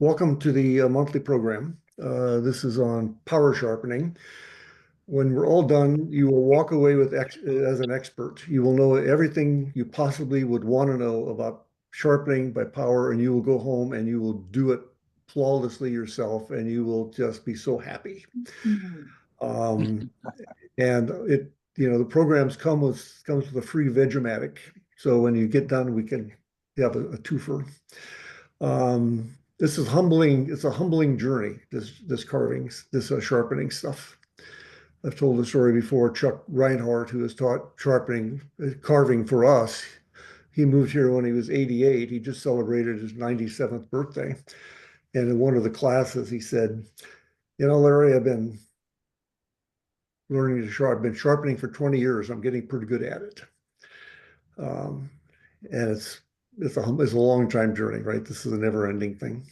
Welcome to the monthly program. This is on power sharpening. When we're all done, you will walk away with as an expert. You will know everything you possibly would want to know about sharpening by power, and you will go home and you will do it flawlessly yourself, and you will just be so happy. Um, and the programs comes with a free Vegematic. So when you get done, we can have a twofer. This is humbling. It's a humbling journey. This carving, this sharpening stuff. I've told the story before. Chuck Reinhardt, who has taught sharpening, carving for us, he moved here when he was 88. He just celebrated his 97th birthday. And in one of the classes, he said, Larry, I've been learning to sharpen. I've been sharpening for 20 years. I'm getting pretty good at it. Um, and it's a long time journey, right? This is a never ending thing.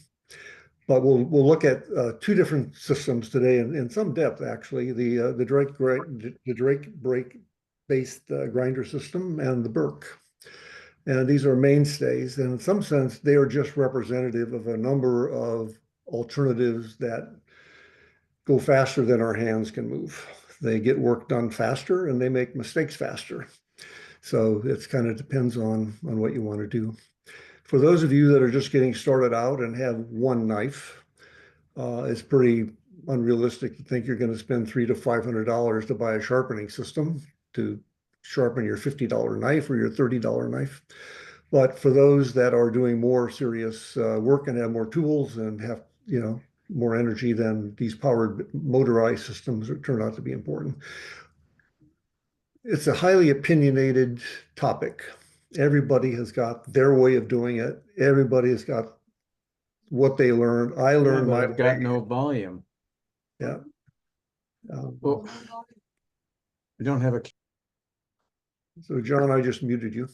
But we'll look at two different systems today in some depth, actually, the Drake brake based grinder system and the Burke. And these are mainstays. And in some sense, they are just representative of a number of alternatives that go faster than our hands can move. They get work done faster and they make mistakes faster. So it kind of depends on what you want to do. For those of you that are just getting started out and have one knife, it's pretty unrealistic to think you're going to spend $300 to $500 to buy a sharpening system to sharpen your $50 knife or your $30 knife. But for those that are doing more serious work and have more tools and have, more energy, then these powered motorized systems turn out to be important. It's a highly opinionated topic. Everybody has got their way of doing it. Everybody has got what they learned. I learned my I've got no volume. Yeah. Well, I don't have a. So John, I just muted you.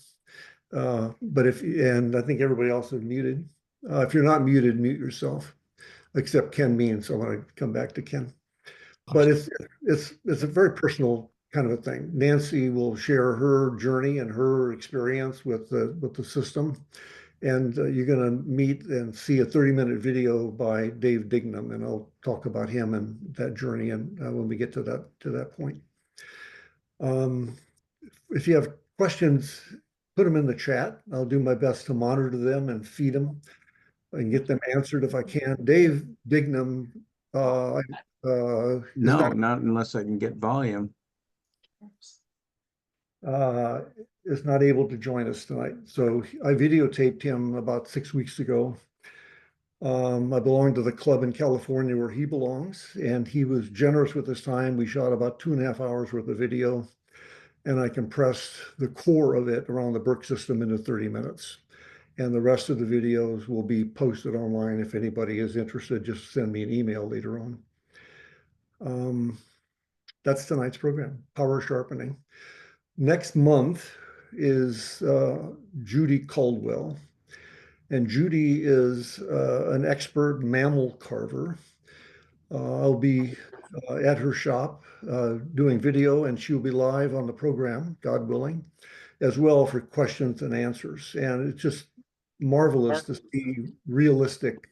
But and I think everybody else is muted. If you're not muted, mute yourself, except Ken Means. So I want to come back to Ken. But it's a very personal kind of a thing. Nancy will share her journey and her experience with the system. And you're going to meet and see a 30-minute video by Dave Dignam, and I'll talk about him and that journey and when we get to that point. If you have questions, put them in the chat. I'll do my best to monitor them and feed them and get them answered if I can. Dave Dignam No, not unless I can get volume. Is not able to join us tonight. So I videotaped him about 6 weeks ago. I belong to the club in California where he belongs, and he was generous with his time. We shot about 2.5 hours worth of video, and I compressed the core of it around the Burke system into 30 minutes. And the rest of the videos will be posted online. If anybody is interested, just send me an email later on. That's tonight's program, Power Sharpening. Next month is Judy Caldwell. And Judy is an expert mammal carver. I'll be at her shop doing video, and she'll be live on the program, God willing, as well for questions and answers. And it's just marvelous to see realistic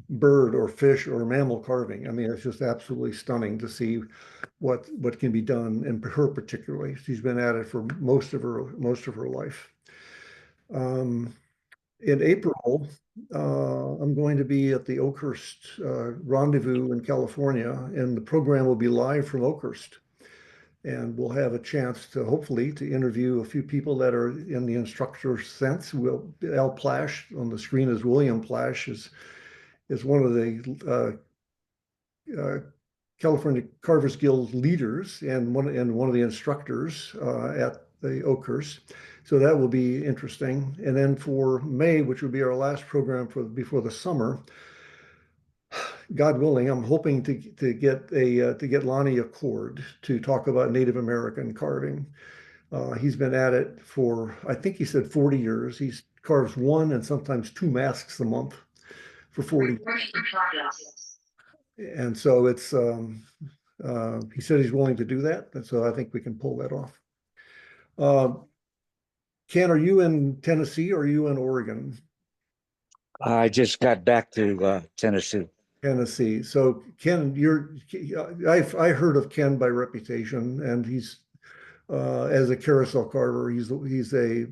bird or fish or mammal carving. I mean, it's just absolutely stunning to see what can be done, and her particularly. She's been at it for most of her life. In April, I'm going to be at the Oakhurst Rendezvous in California, and the program will be live from Oakhurst. And we'll have a chance to hopefully to interview a few people that are in the instructor sense. Al Plash on the screen is William Plash, is one of the California Carvers Guild leaders and one of the instructors at the Oakhurst. So that will be interesting. And then for May, which will be our last program before the summer, God willing, I'm hoping to get Lonnie Accord to talk about Native American carving. He's been at it for, I think he said 40 years. He carves 1 and sometimes 2 masks a month for 40 years. And so it's he said he's willing to do that, and so I think we can pull that off. Ken, are you in Tennessee or are you in Oregon? I just got back to Tennessee. Tennessee. So Ken, I heard of Ken by reputation, and he's as a carousel carver. He's a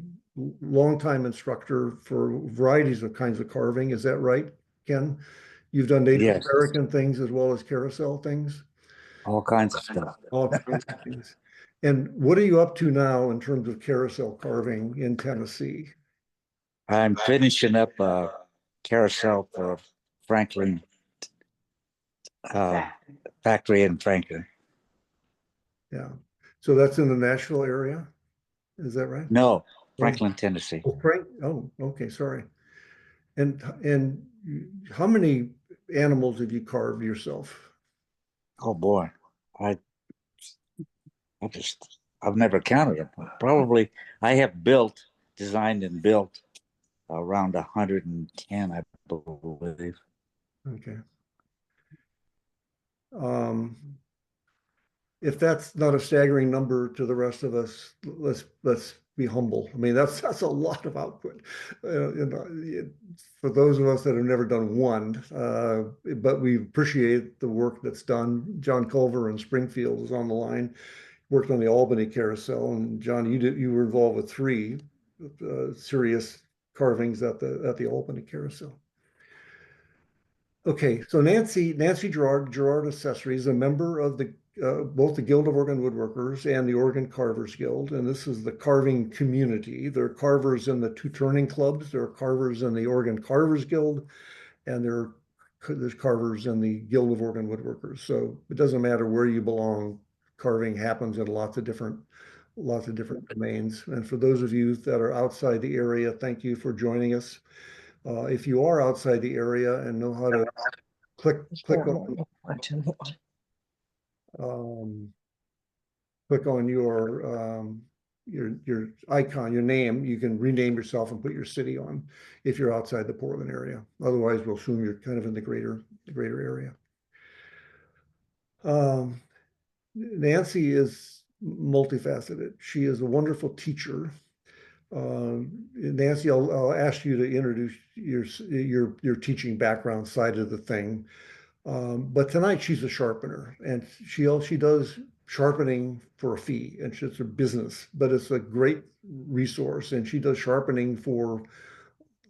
longtime instructor for varieties of kinds of carving. Is that right, Ken? You've done Native Yes, American things as well as carousel things, all kinds of stuff. all kinds of things. And what are you up to now in terms of carousel carving in Tennessee? I'm finishing up a carousel for Franklin uh, factory in Franklin. Yeah. So that's in the Nashville area. Is that right? No, Oh, Franklin, Tennessee. oh, Frank. Oh, okay. Sorry. And how many animals have you carved yourself? Oh boy, I I've never counted them. Probably I have designed and built around 110, I believe. Okay. Um, if that's not a staggering number to the rest of us, let's be humble. I mean, that's a lot of output. For those of us that have never done one, but we appreciate the work that's done. John Culver in Springfield is on the line, worked on the Albany carousel, and John, you were involved with three serious carvings at the Albany carousel. Okay, so Nancy Gerard Accessories, a member of the both the Guild of Oregon Woodworkers and the Oregon Carvers Guild, and this is the carving community. There are carvers in the two turning clubs, there are carvers in the Oregon Carvers Guild, and there's carvers in the Guild of Oregon Woodworkers. So it doesn't matter where you belong, carving happens in lots of different domains. And for those of you that are outside the area, thank you for joining us. If you are outside the area and know how to click um, click on your icon, your name, you can rename yourself and put your city on if you're outside the Portland area. Otherwise, we'll assume you're kind of in the greater area. Nancy is multifaceted. She is a wonderful teacher. Nancy, I'll ask you to introduce your teaching background side of the thing. But tonight she's a sharpener, and she does sharpening for a fee, and it's a business, but it's a great resource, and she does sharpening for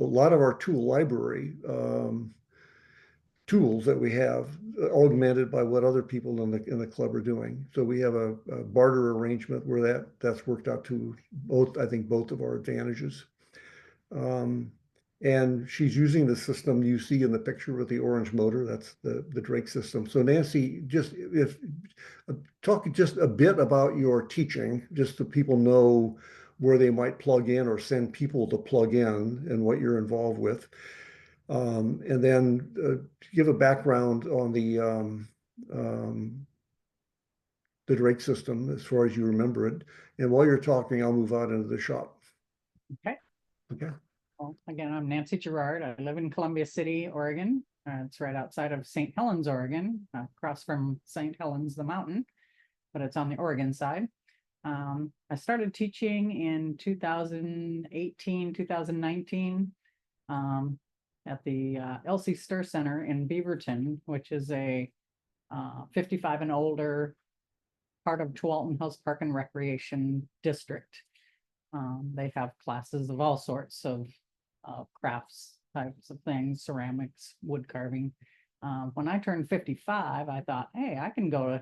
a lot of our tool library tools that we have, augmented by what other people in the club are doing. So we have a barter arrangement where that's worked out to both, I think, both of our advantages. And she's using the system you see in the picture with the orange motor. That's the Drake system. So Nancy, talk just a bit about your teaching, just so people know where they might plug in or send people to plug in and what you're involved with. And then give a background on the Drake system as far as you remember it. And while you're talking, I'll move out into the shop. Okay. Okay. Well, again, I'm Nancy Gerard. I live in Columbia City, Oregon. It's right outside of St. Helens, Oregon, across from St. Helens, the mountain, but it's on the Oregon side. I started teaching in 2018, 2019 at the Elsie Stir Center in Beaverton, which is a 55 and older part of Tualatin Hills Park and Recreation District. They have classes of all sorts of crafts types of things, ceramics, wood carving. When I turned 55, I thought, hey, I can go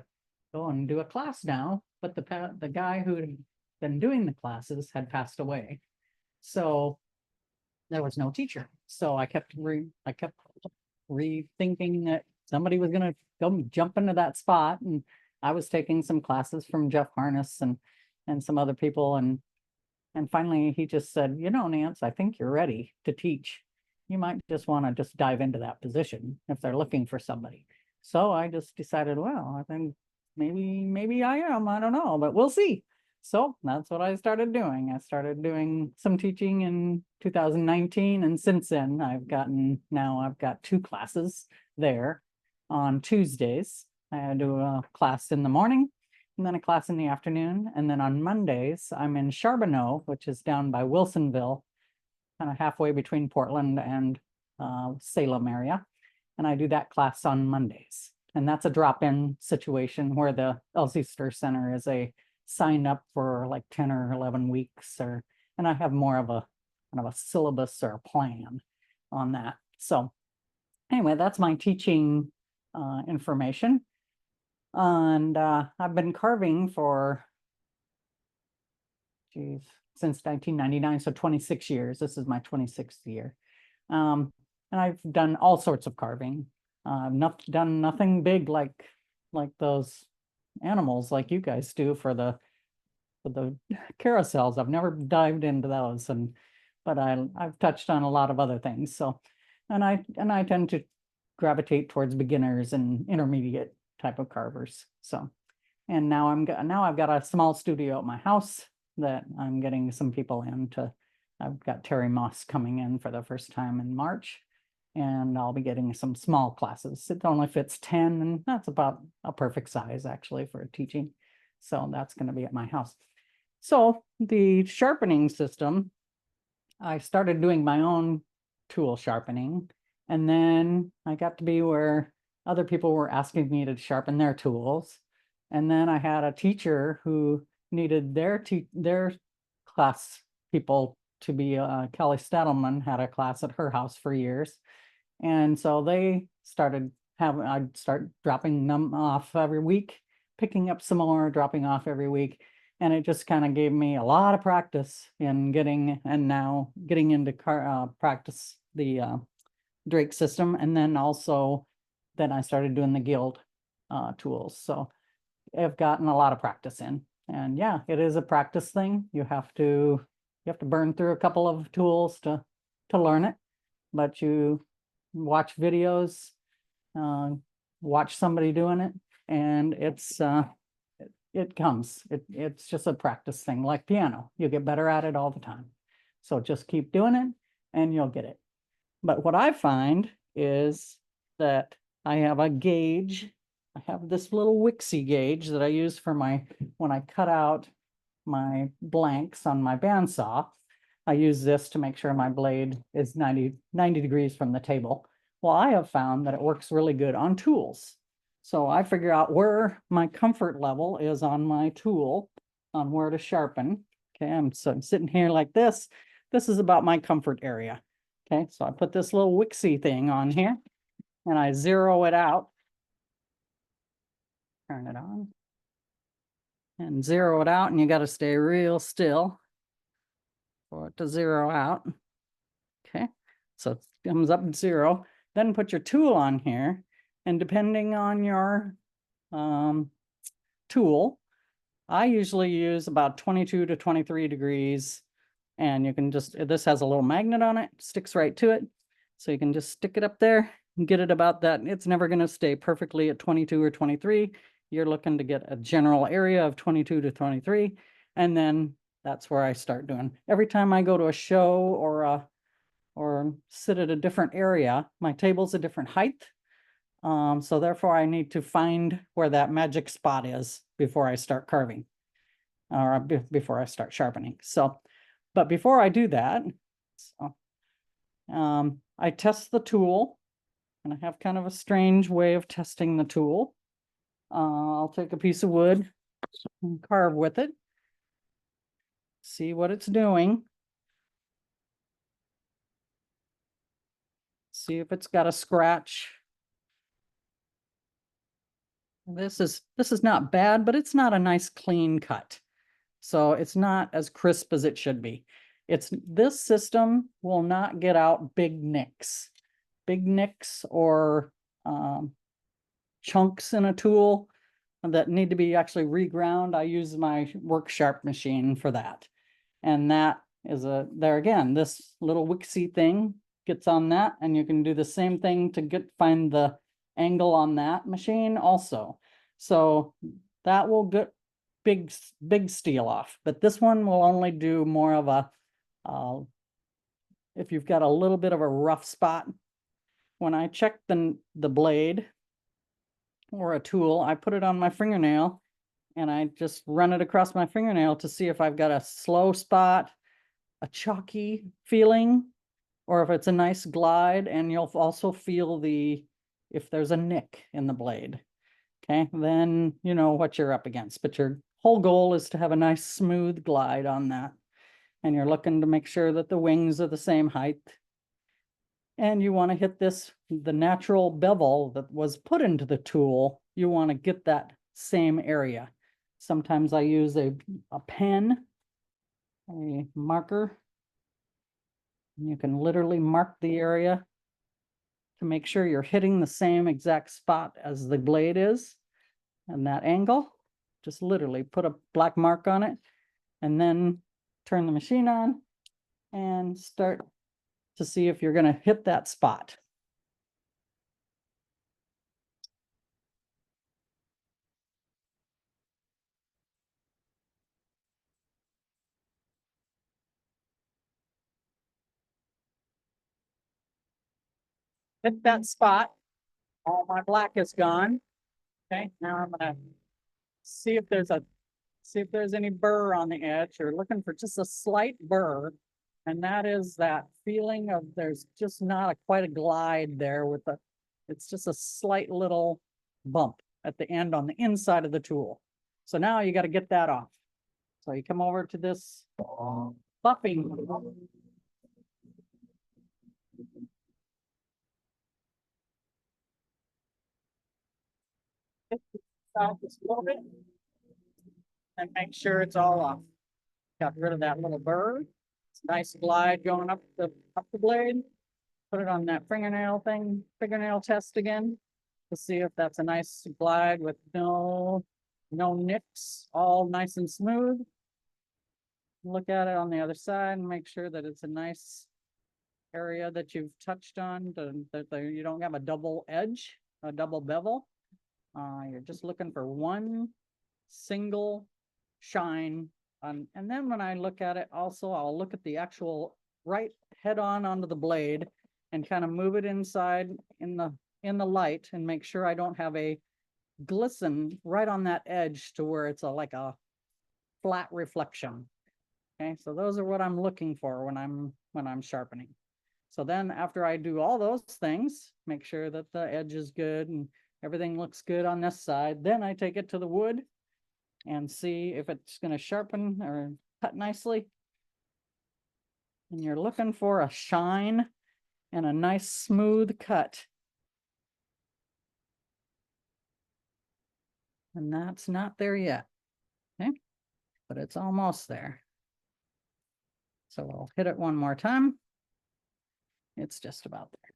and do a class now. But the guy who had been doing the classes had passed away, so there was no teacher. So I kept rethinking that somebody was going to go jump into that spot, and I was taking some classes from Jeff Harness and some other people, and finally he just said, you know, Nance, I think you're ready to teach. You might just want to just dive into that position if they're looking for somebody. So I just decided, well, I think maybe I am, I don't know, but we'll see. So that's what I started doing. I started doing some teaching in 2019, and since then I've got 2 classes there on Tuesdays. I do a class in the morning and then a class in the afternoon. And then on Mondays, I'm in Charbonneau, which is down by Wilsonville, kind of halfway between Portland and Salem area. And I do that class on Mondays. And that's a drop-in situation where the Elsister Center is a signed up for like 10 or 11 weeks, or, and I have more of a kind of a syllabus or a plan on that. So anyway, that's my teaching information. And I've been carving for, geez, since 1999, so 26 years. This is my 26th year. And I've done all sorts of carving. Not done nothing big like those animals like you guys do for the carousels. I've never dived into those, but I've touched on a lot of other things. So, and I tend to gravitate towards beginners and intermediate type of carvers. So, and now I've got a small studio at my house that I'm getting some people in to. I've got Terry Moss coming in for the first time in March, and I'll be getting some small classes. It only fits 10, and that's about a perfect size actually for teaching. So that's going to be at my house. So the sharpening system, I started doing my own tool sharpening, and then I got to be where other people were asking me to sharpen their tools. And then I had a teacher who needed their class people to be, Kelly Stadelman had a class at her house for years. And so they started having, I'd start dropping them off every week, picking up some more, dropping off every week. And it just kind of gave me a lot of practice in getting into practice the Drake system. And then also, then I started doing the Guild tools. So I've gotten a lot of practice in. And yeah, it is a practice thing. You have to burn through a couple of tools to learn it, but you watch videos, watch somebody doing it, and it comes. It's just a practice thing, like piano. You get better at it all the time. So just keep doing it and you'll get it. But what I find is that I have a gauge. I have this little Wixie gauge that I use for when I cut out my blanks on my bandsaw. I use this to make sure my blade is 90 degrees from the table. Well, I have found that it works really good on tools. So I figure out where my comfort level is on my tool, on where to sharpen. Okay, I'm sitting here like this. This is about my comfort area. Okay, so I put this little Wixie thing on here and I zero it out. Turn it on. And zero it out, and you got to stay real still for it to zero out. Okay, so it comes up to 0. Then put your tool on here, and depending on your tool, I usually use about 22 to 23 degrees, and you can just, this has a little magnet on it, sticks right to it. So you can just stick it up there and get it about that. It's never going to stay perfectly at 22 or 23. You're looking to get a general area of 22 to 23. And then that's where I start doing. Every time I go to a show or sit at a different area, my table's a different height. So therefore I need to find where that magic spot is before I start carving or before I start sharpening. So, but before I do that, I test the tool, and I have kind of a strange way of testing the tool. I'll take a piece of wood and carve with it, see what it's doing, see if it's got a scratch. This is not bad, but it's not a nice clean cut. So it's not as crisp as it should be. This system will not get out big nicks or chunks in a tool that need to be actually reground. I use my work sharp machine for that. And that is there again, this little Wixie thing gets on that, and you can do the same thing to find the angle on that machine also. So that will get big steel off, but this one will only do more of a, if you've got a little bit of a rough spot. When I check the blade or a tool, I put it on my fingernail and I just run it across my fingernail to see if I've got a slow spot, a chalky feeling, or if it's a nice glide, and you'll also feel if there's a nick in the blade. Okay, then you know what you're up against, but your whole goal is to have a nice smooth glide on that. And you're looking to make sure that the wings are the same height. And you want to hit the natural bevel that was put into the tool. You want to get that same area. Sometimes I use a pen, a marker. And you can literally mark the area to make sure you're hitting the same exact spot as the blade is and that angle. Just literally put a black mark on it and then turn the machine on and start to see if you're going to hit that spot. Hit that spot. All my black is gone. Okay, now I'm gonna see if there's any burr on the edge. You're looking for just a slight burr. And that is that feeling of there's just not quite a glide there it's just a slight little bump at the end on the inside of the tool. So now you got to get that off. So you come over to this buffing. South just a little bit and make sure it's all off. Got rid of that little burr. It's a nice glide going up the blade. Put it on that fingernail test again to see if that's a nice glide with no nicks, all nice and smooth. Look at it on the other side and make sure that it's a nice area that you've touched on, that you don't have a double edge, a double bevel. You're just looking for one single shine. And then when I look at it also, I'll look at the actual right head on onto the blade and kind of move it inside in the light and make sure I don't have a glisten right on that edge to where it's like a flat reflection. Okay, so those are what I'm looking for when I'm sharpening. So then after I do all those things, make sure that the edge is good and everything looks good on this side, then I take it to the wood and see if it's going to sharpen or cut nicely. And you're looking for a shine and a nice smooth cut. And that's not there yet. Okay, but it's almost there. So I'll hit it one more time. It's just about there.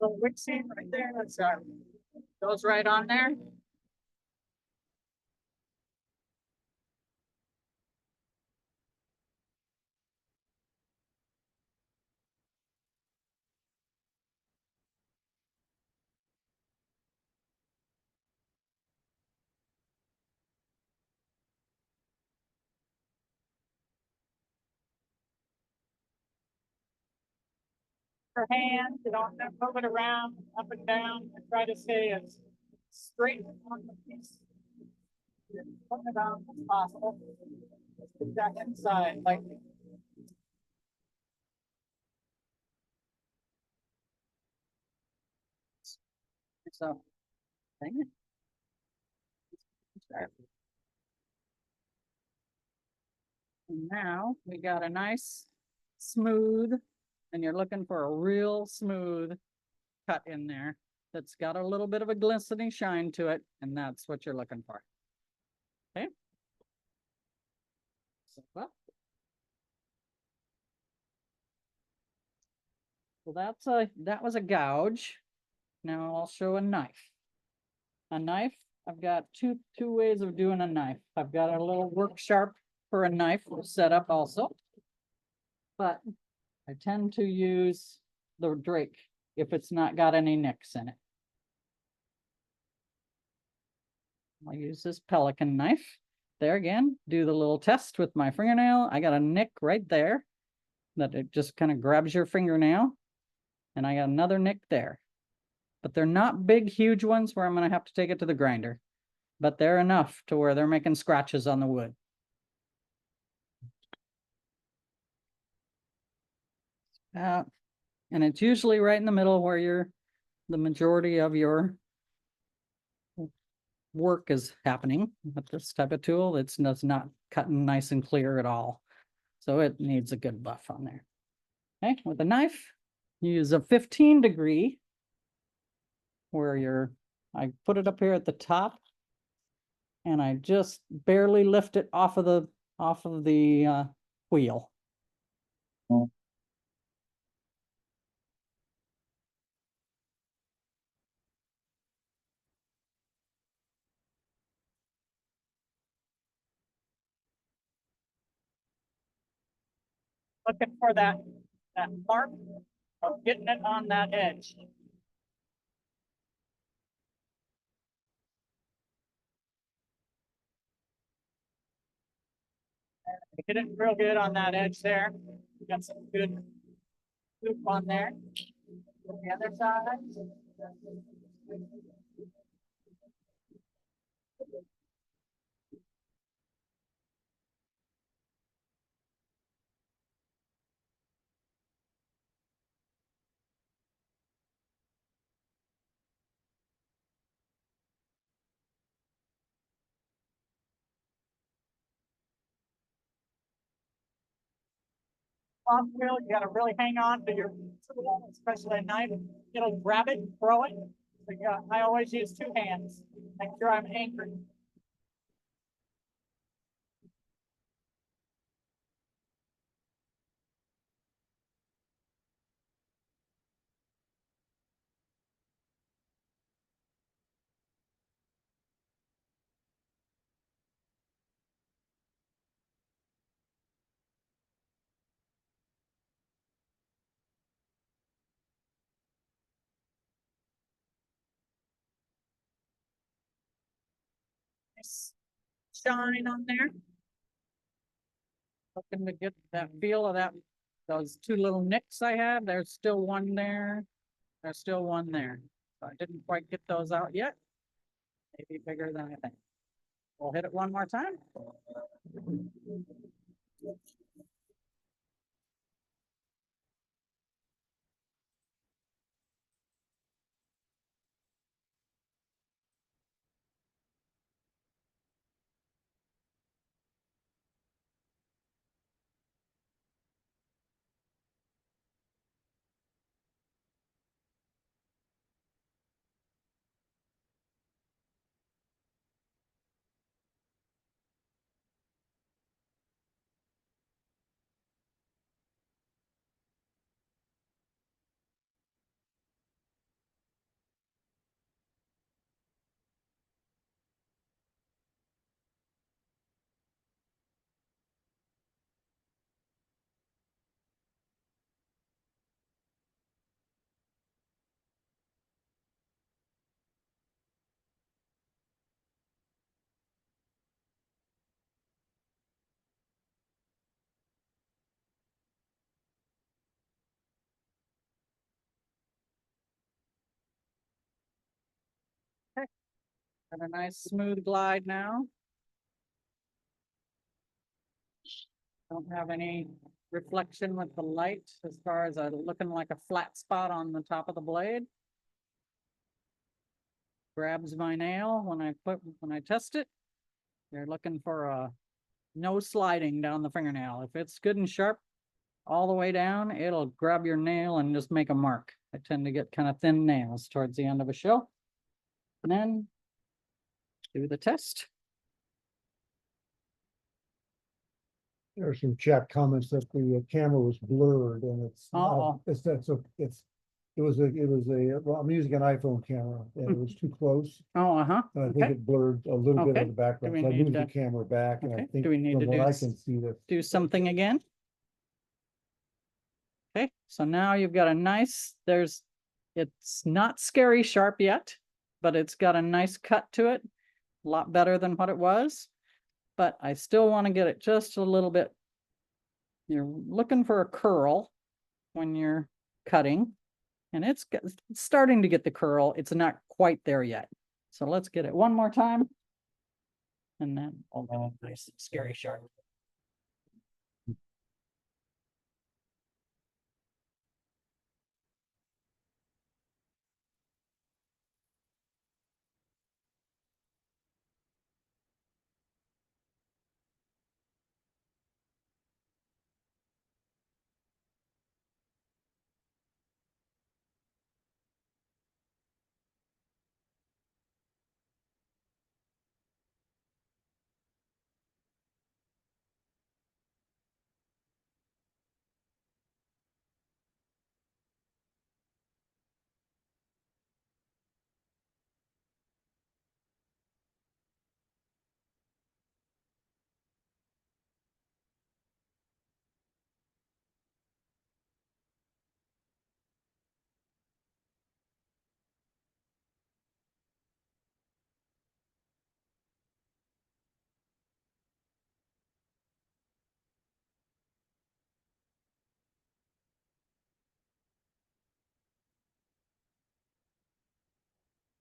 So wick seam right there, that's goes right on there. Your hand, you don't have to move it around, up and down, and try to stay as straight on the piece. Put it down as possible. Put that inside lightly. So, dang it. And now we got a nice smooth, and you're looking for a real smooth cut in there that's got a little bit of a glistening shine to it, and that's what you're looking for. Okay. So, well, that was a gouge. Now I'll show a knife. A knife, I've got two ways of doing a knife. I've got a little work sharp for a knife set up also. But I tend to use the Drake if it's not got any nicks in it. I'll use this Pelican knife. There again, do the little test with my fingernail. I got a nick right there that it just kind of grabs your fingernail. And I got another nick there. But they're not big, huge ones where I'm going to have to take it to the grinder. but they're enough to where they're making scratches on the wood. And it's usually right in the middle where the majority of your work is happening with this type of tool. It's not cutting nice and clear at all. So it needs a good buff on there. Okay, with a knife, you use a 15-degree where I put it up here at the top and I just barely lift it off of the wheel. Looking for that mark of getting it on that edge. Get it real good on that edge there. Got some good loop on there. The other side. Off wheel, you gotta really hang on to your tool, especially a knife. It'll grab it, throw it. So I always use 2 hands. Make sure I'm anchored. Nice shine on there. Looking to get that feel of those 2 little nicks I had. There's still one there. There's still one there. So I didn't quite get those out yet. Maybe bigger than I think. We'll hit it one more time. Okay. Got a nice smooth glide now. Don't have any reflection with the light as far as looking like a flat spot on the top of the blade. Grabs my nail when I test it. You're looking for no sliding down the fingernail. If it's good and sharp all the way down, it'll grab your nail and just make a mark. I tend to get kind of thin nails towards the end of a show. And then do the test. There are some chat comments that the camera was blurred and Uh-oh. well, I'm using an iPhone camera and it was too close. Oh, And I think okay. it blurred a little bit Okay. of the background. Do we So I need moved the to- camera back and I Okay. think Do we need from to what do I can see that. do something again? Okay, so now you've got a nice, it's not scary sharp yet, but it's got a nice cut to it. A lot better than what it was, but I still want to get it just a little bit. You're looking for a curl when you're cutting, and it's starting to get the curl. It's not quite there yet. So let's get it one more time. and then, oh, nice, scary sharp.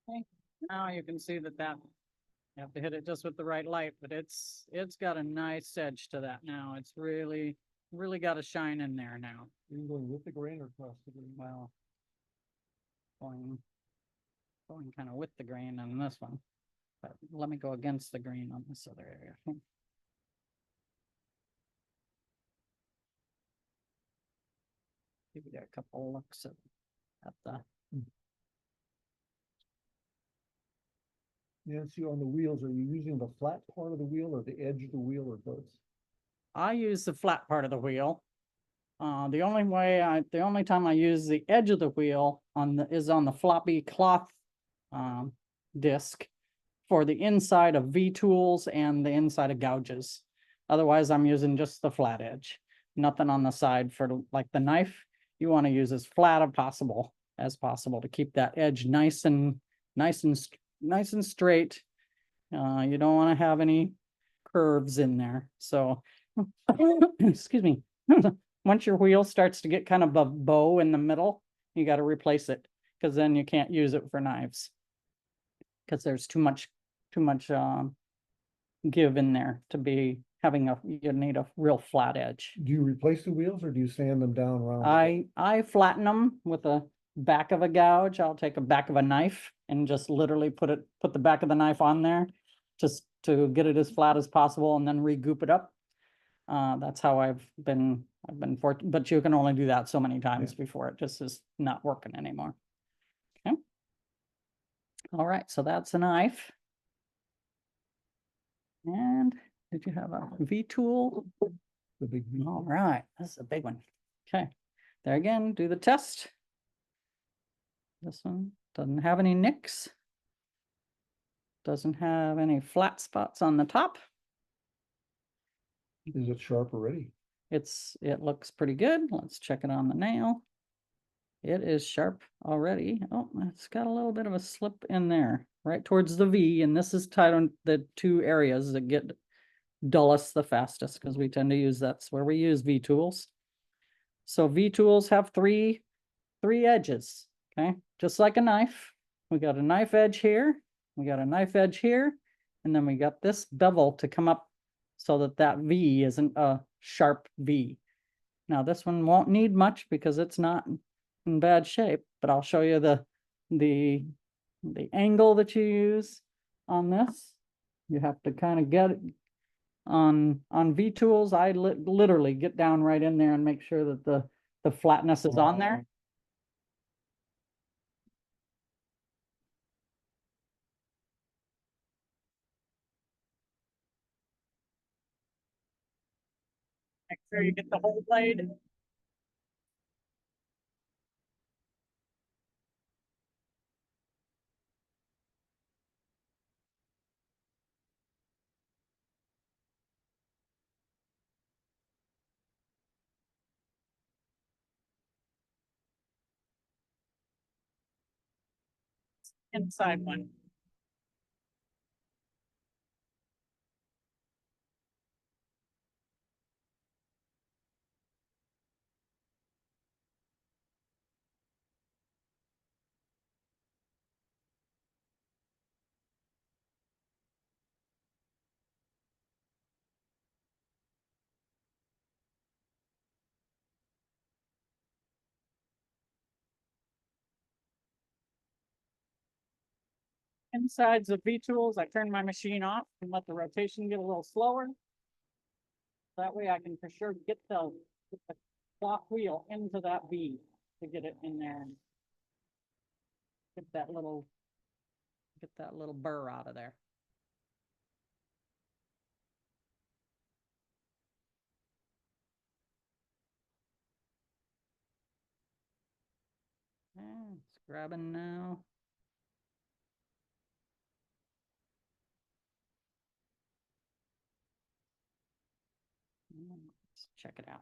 Okay, now you can see that you have to hit it just with the right light, but it's got a nice edge to that now. It's really, really got a shine in there now. You're going with the grain or across the grain? Well, going kind of with the grain on this one, but let me go against the grain on this other area. Give it a couple looks at the. Nancy, on the wheels, are you using the flat part of the wheel or the edge of the wheel or both? I use the flat part of the wheel. The only time I use the edge of the wheel is on the floppy cloth disc for the inside of V-tools and the inside of gouges. Otherwise, I'm using just the flat edge. Nothing on the side for like the knife. You want to use as flat as possible to keep that edge nice and straight. You don't want to have any curves in there. So, excuse me. Once your wheel starts to get kind of a bow in the middle, you got to replace it because then you can't use it for knives because there's too much give in there to be having you need a real flat edge. Do you replace the wheels or do you sand them down around? I flatten them with a back of a gouge. I'll take a back of a knife and just literally put the back of the knife on there just to get it as flat as possible and then re-goop it up. That's how I've been fortunate, but you can only do that so many times before it just is not working anymore. Okay. All right, so that's a knife. And did you have a V-tool? The big V. All right, this is a big one. Okay, there again, do the test. This one doesn't have any nicks. Doesn't have any flat spots on the top. Is it sharp already? It looks pretty good. Let's check it on the nail. It is sharp already. Oh, it's got a little bit of a slip in there, right towards the V, and this is tied on the two areas that get dullest the fastest because we tend to use that's where we use V tools. So V tools have three edges, okay? Just like a knife. We got a knife edge here, we got a knife edge here, and then we got this bevel to come up so that V isn't a sharp V. Now this one won't need much because it's not in bad shape, but I'll show you the angle that you use on this. You have to kind of get it on V tools. I literally get down right in there and make sure that the flatness is on there. Make sure you get the whole blade. Inside one. insides of V-tools, I turn my machine off and let the rotation get a little slower. That way I can for sure get the clock wheel into that V to get it in there and get that little burr out of there. It's grabbing now. Let's check it out.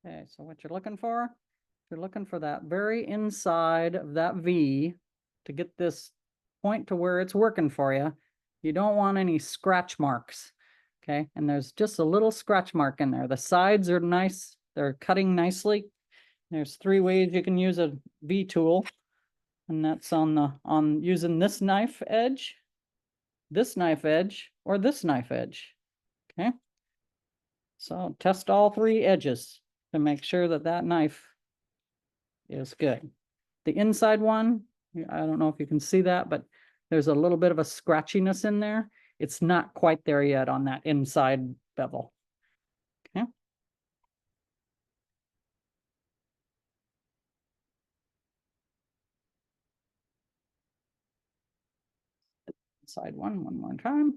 Okay, so what you're looking for, you're looking for that very inside of that V to get this point to where it's working for you. You don't want any scratch marks. Okay, and there's just a little scratch mark in there. The sides are nice, they're cutting nicely. There's 3 ways you can use a V tool, and that's on using this knife edge, or this knife edge. Okay, so test all 3 edges to make sure that that knife is good. The inside one, I don't know if you can see that, but there's a little bit of a scratchiness in there. It's not quite there yet on that inside bevel. Okay. Side one more time.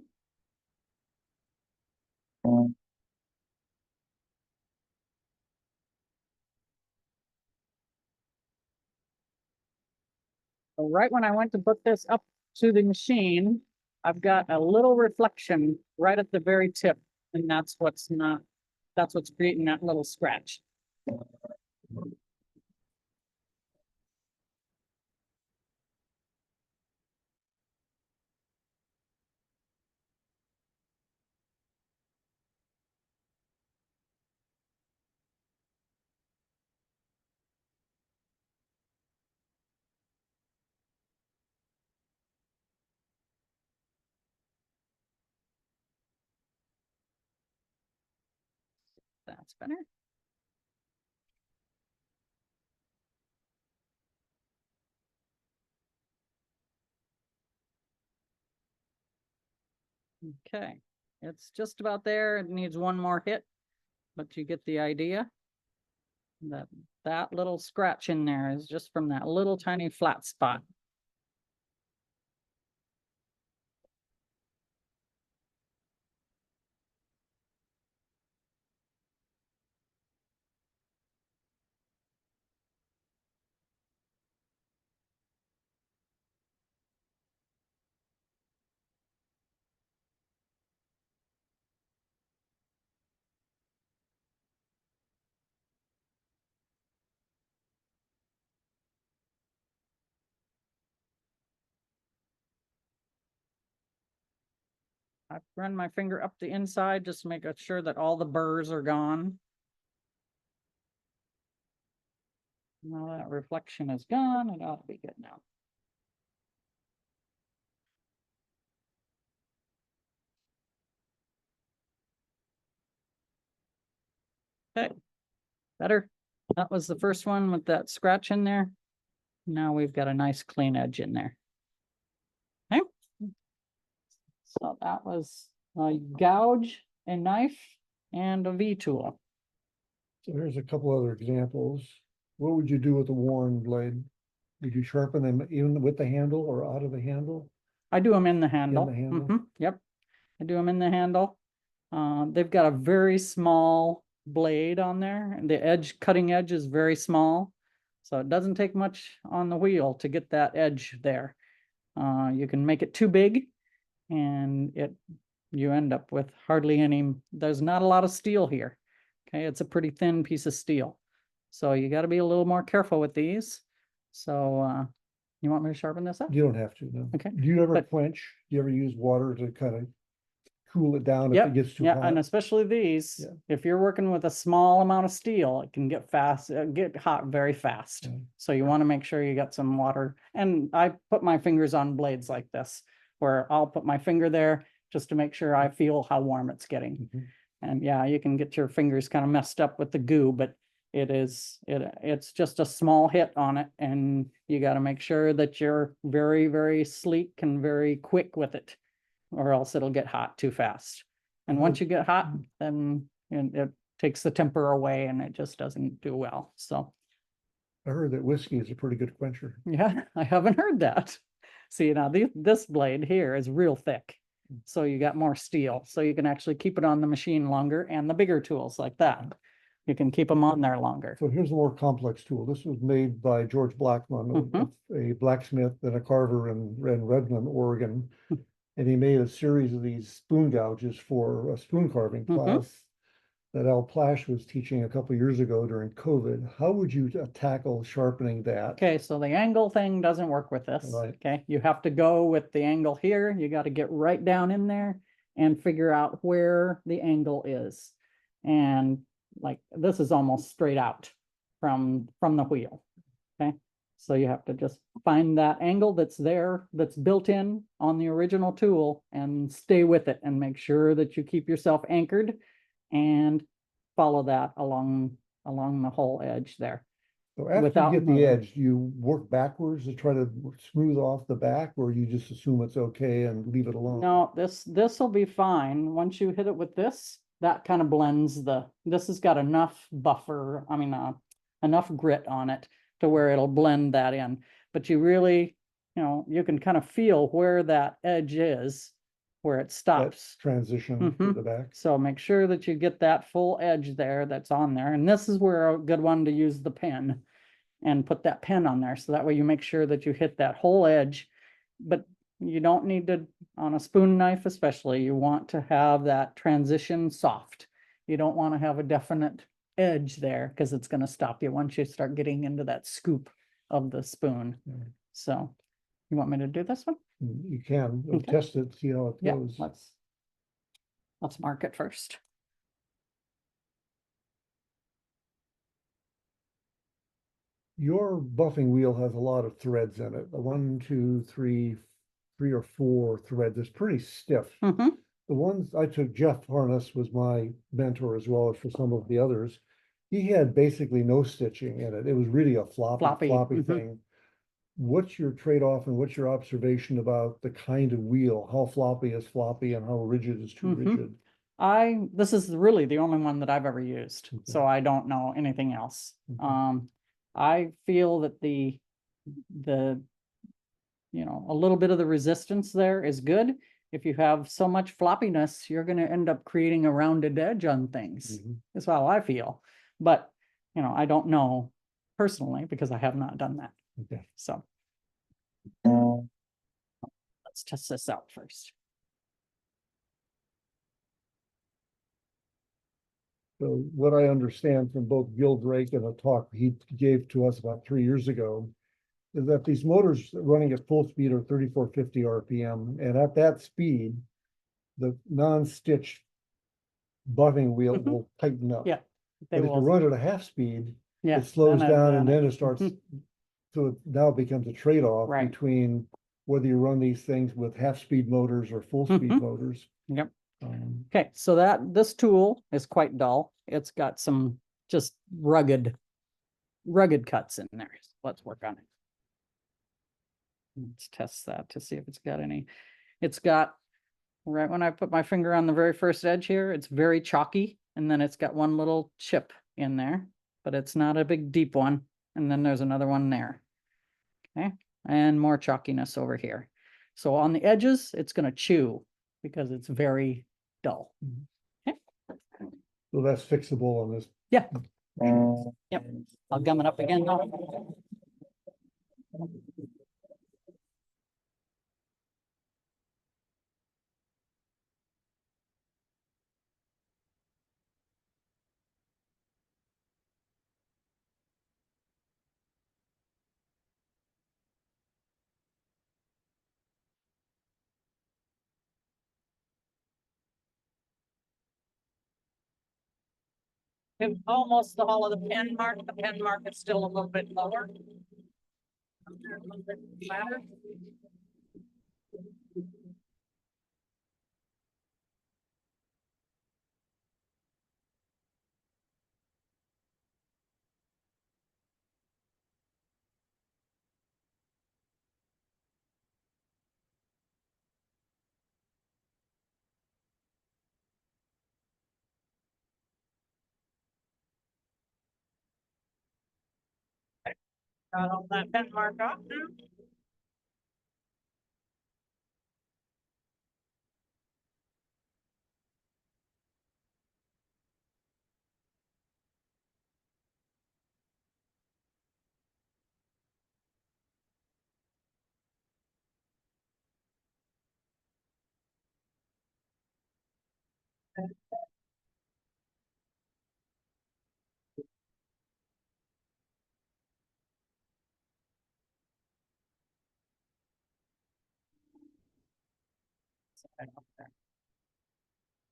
So right when I went to put this up to the machine, I've got a little reflection right at the very tip, and that's what's creating that little scratch. That's better. Okay, it's just about there. It needs one more hit, but you get the idea. That little scratch in there is just from that little tiny flat spot. I run my finger up the inside just to make sure that all the burrs are gone. Now that reflection is gone, it ought to be good now. Okay, better. That was the first one with that scratch in there. Now we've got a nice clean edge in there. Okay. So that was a gouge, a knife, and a V tool. So here's a couple other examples. What would you do with a worn blade? Would you sharpen them even with the handle or out of the handle? I do them in the handle. handle? Yep, I do them in the handle. They've got a very small blade on there, and the cutting edge is very small. So it doesn't take much on the wheel to get that edge there. You can make it too big and you end up with hardly any, there's not a lot of steel here. Okay, it's a pretty thin piece of steel. So you got to be a little more careful with these. So you want me to sharpen this up? You don't have to, no. Okay. Do you ever But- quench? Do you ever use water to kind of cool it down if Yep, it gets too yeah, hot? and especially these, Yeah. if you're working with a small amount of steel, it can get hot very fast. Yeah. So you want to make sure you got some water. And I put my fingers on blades like this, where I'll put my finger there just to make sure I feel how warm it's getting. Mhm. And yeah, you can get your fingers kind of messed up with the goo, but it's just a small hit on it, and you got to make sure that you're very, very sleek and very quick with it, or else it'll get hot too fast. And once you get hot, then it takes the temper away and it just doesn't do well. So I heard that whiskey is a pretty good quencher. yeah, I haven't heard that. See, now this blade here is real thick. So you got more steel, so you can actually keep it on the machine longer, and the bigger tools like that, you can keep them on there longer. So here's a more complex tool. This was made by George Blackman, Mhm. a blacksmith and a carver in Redmond, Oregon. And he made a series of these spoon gouges for a spoon carving Mhm. class that Al Plash was teaching a couple years ago during COVID. How would you tackle sharpening that? Okay, so the angle thing doesn't work with this. Right. Okay, you have to go with the angle here. You got to get right down in there and figure out where the angle is. And like this is almost straight out from the wheel. Okay, so you have to just find that angle that's there, that's built in on the original tool, and stay with it and make sure that you keep yourself anchored and follow that along the whole edge there. So after without you get the moving. edge, do you work backwards to try to smooth off the back, or you just assume it's okay and leave it alone? No, this will be fine. Once you hit it with this, that kind of blends this has got enough buffer, I mean, enough grit on it to where it'll blend that in. But you really, you can kind of feel where that edge is, where it That stops. transition to Mhm. the back. So make sure that you get that full edge there that's on there. And this is where a good one to use the pen and put that pen on there. So that way you make sure that you hit that whole edge. But you don't need to, on a spoon knife especially, you want to have that transition soft. You don't want to have a definite edge there because it's going to stop you once you start getting into that scoop of the spoon. Mm. So you want me to do this one? You can Okay. test it, see how it Yeah, goes. let's mark it first. Your buffing wheel has a lot of threads in it. One, two, three or four threads. It's pretty stiff. Mhm. The ones I took, Jeff Harness was my mentor as well as for some of the others. He had basically no stitching in it. It was really a floppy Mhm. thing. What's your trade-off and what's your observation about the kind of wheel? How floppy is floppy and how rigid is too Mhm. rigid? This is really the only one that I've ever used, Okay. so I don't know anything else. Okay. I feel that a little bit of the resistance there is good. If you have so much floppiness, you're gonna end up creating a rounded edge on things. Mhm. That's how I feel. But, I don't know personally because I have not done that. Okay. So let's test this out first. So what I understand from both Gil Drake and a talk he gave to us about 3 years ago is that these motors running at full speed are 3450 RPM, and at that speed, the non-stitched buffing wheel Mhm. will tighten up. Yeah, they But if you will. run at a half speed, Yeah, it slows then down then and then it starts, Mhm. so it now becomes a trade-off Right. between whether you run these things with half-speed motors or full-speed Mhm. motors. Yep. Um, Okay, so this tool is quite dull. It's got some just rugged cuts in there. Let's work on it. Let's test that to see if it's got any. It's got, right when I put my finger on the very first edge here, it's very chalky, and then it's got one little chip in there, but it's not a big deep one. And then there's another one there. Okay, and more chalkiness over here. So on the edges, it's gonna chew because it's very dull. So that's fixable on this. Yeah. Yep, I'll gum it up again now. It's almost all of the pen mark. The pen mark is still a little bit lower. A little bit flatter. Got all that pen mark off now?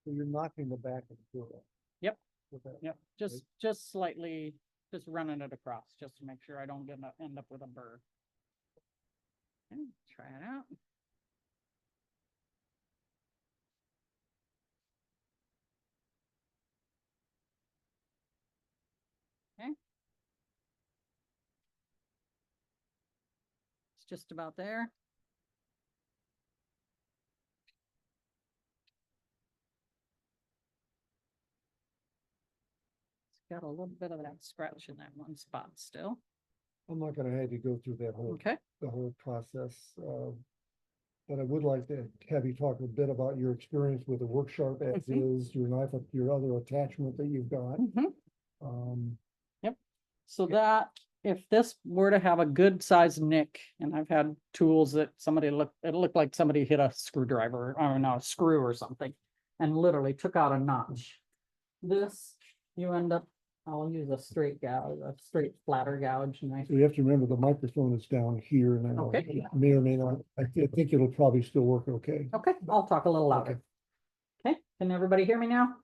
You're knocking the back of the door. Yep. with that. Yep, just slightly, just running it across, just to make sure I don't end up with a burr. Okay, try it out. Okay. It's just about there. It's got a little bit of that scratch in that one spot still. I'm not gonna have you go through that whole, Okay, the whole process. But I would like to have you talk a bit about your experience with the work sharp as is, your knife, your other attachment that you've got. Um, so that, if this were to have a good sized nick, and I've had tools that it looked like somebody hit a screwdriver, or not a screw or something, and literally took out a notch. This, you end up, I'll use a straight gouge, a straight flatter gouge knife. so you have to remember the microphone is down here and I know Okay. it may or may not, I think it'll probably still work okay. Okay, I'll talk a little louder. Okay, can everybody hear me now?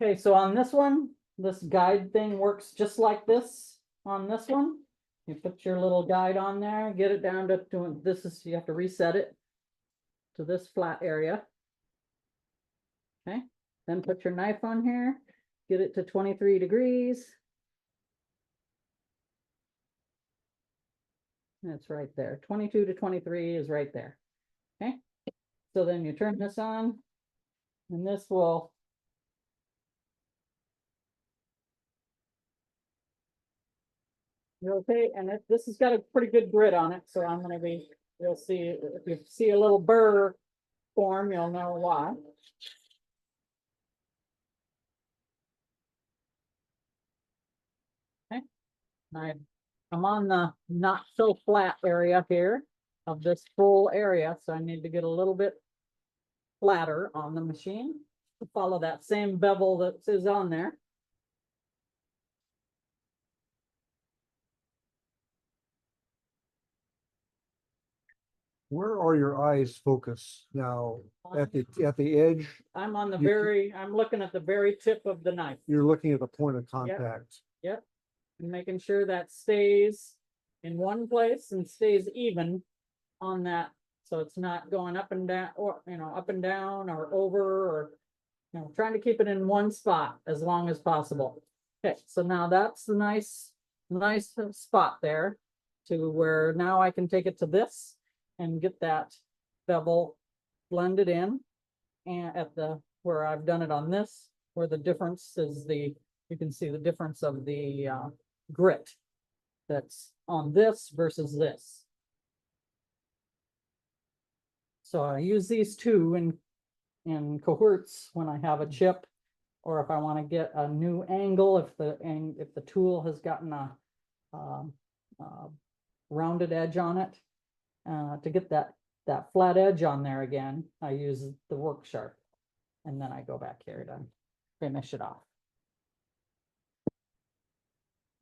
Okay, so on this one, this guide thing works just like this on this one. You put your little guide on there, get it down to, you have to reset it to this flat area. Okay, then put your knife on here, get it to 23 degrees. That's right there. 22 to 23 is right there. Okay, so then you turn this on, and this will okay, and this has got a pretty good grit on it, so I'm gonna be, you'll see, if you see a little burr form, you'll know why. Okay, I'm on the not so flat area here of this full area, so I need to get a little bit flatter on the machine to follow that same bevel that is on there. Where are your eyes focused now? At the edge, I'm on the You- I'm looking at the very tip of the knife. you're looking at the point of contact. Yep, and making sure that stays in one place and stays even on that. So it's not going up and down, or, up and down or over, or, trying to keep it in one spot as long as possible. Okay, so now that's the nice spot there to where now I can take it to this and get that bevel blended in. And at where I've done it on this, where the difference is you can see the difference of the grit that's on this versus this. So I use these two in cohorts when I have a chip, or if I want to get a new angle, if the tool has gotten a rounded edge on it, to get that flat edge on there again, I use the work sharp, and then I go back here to finish it off.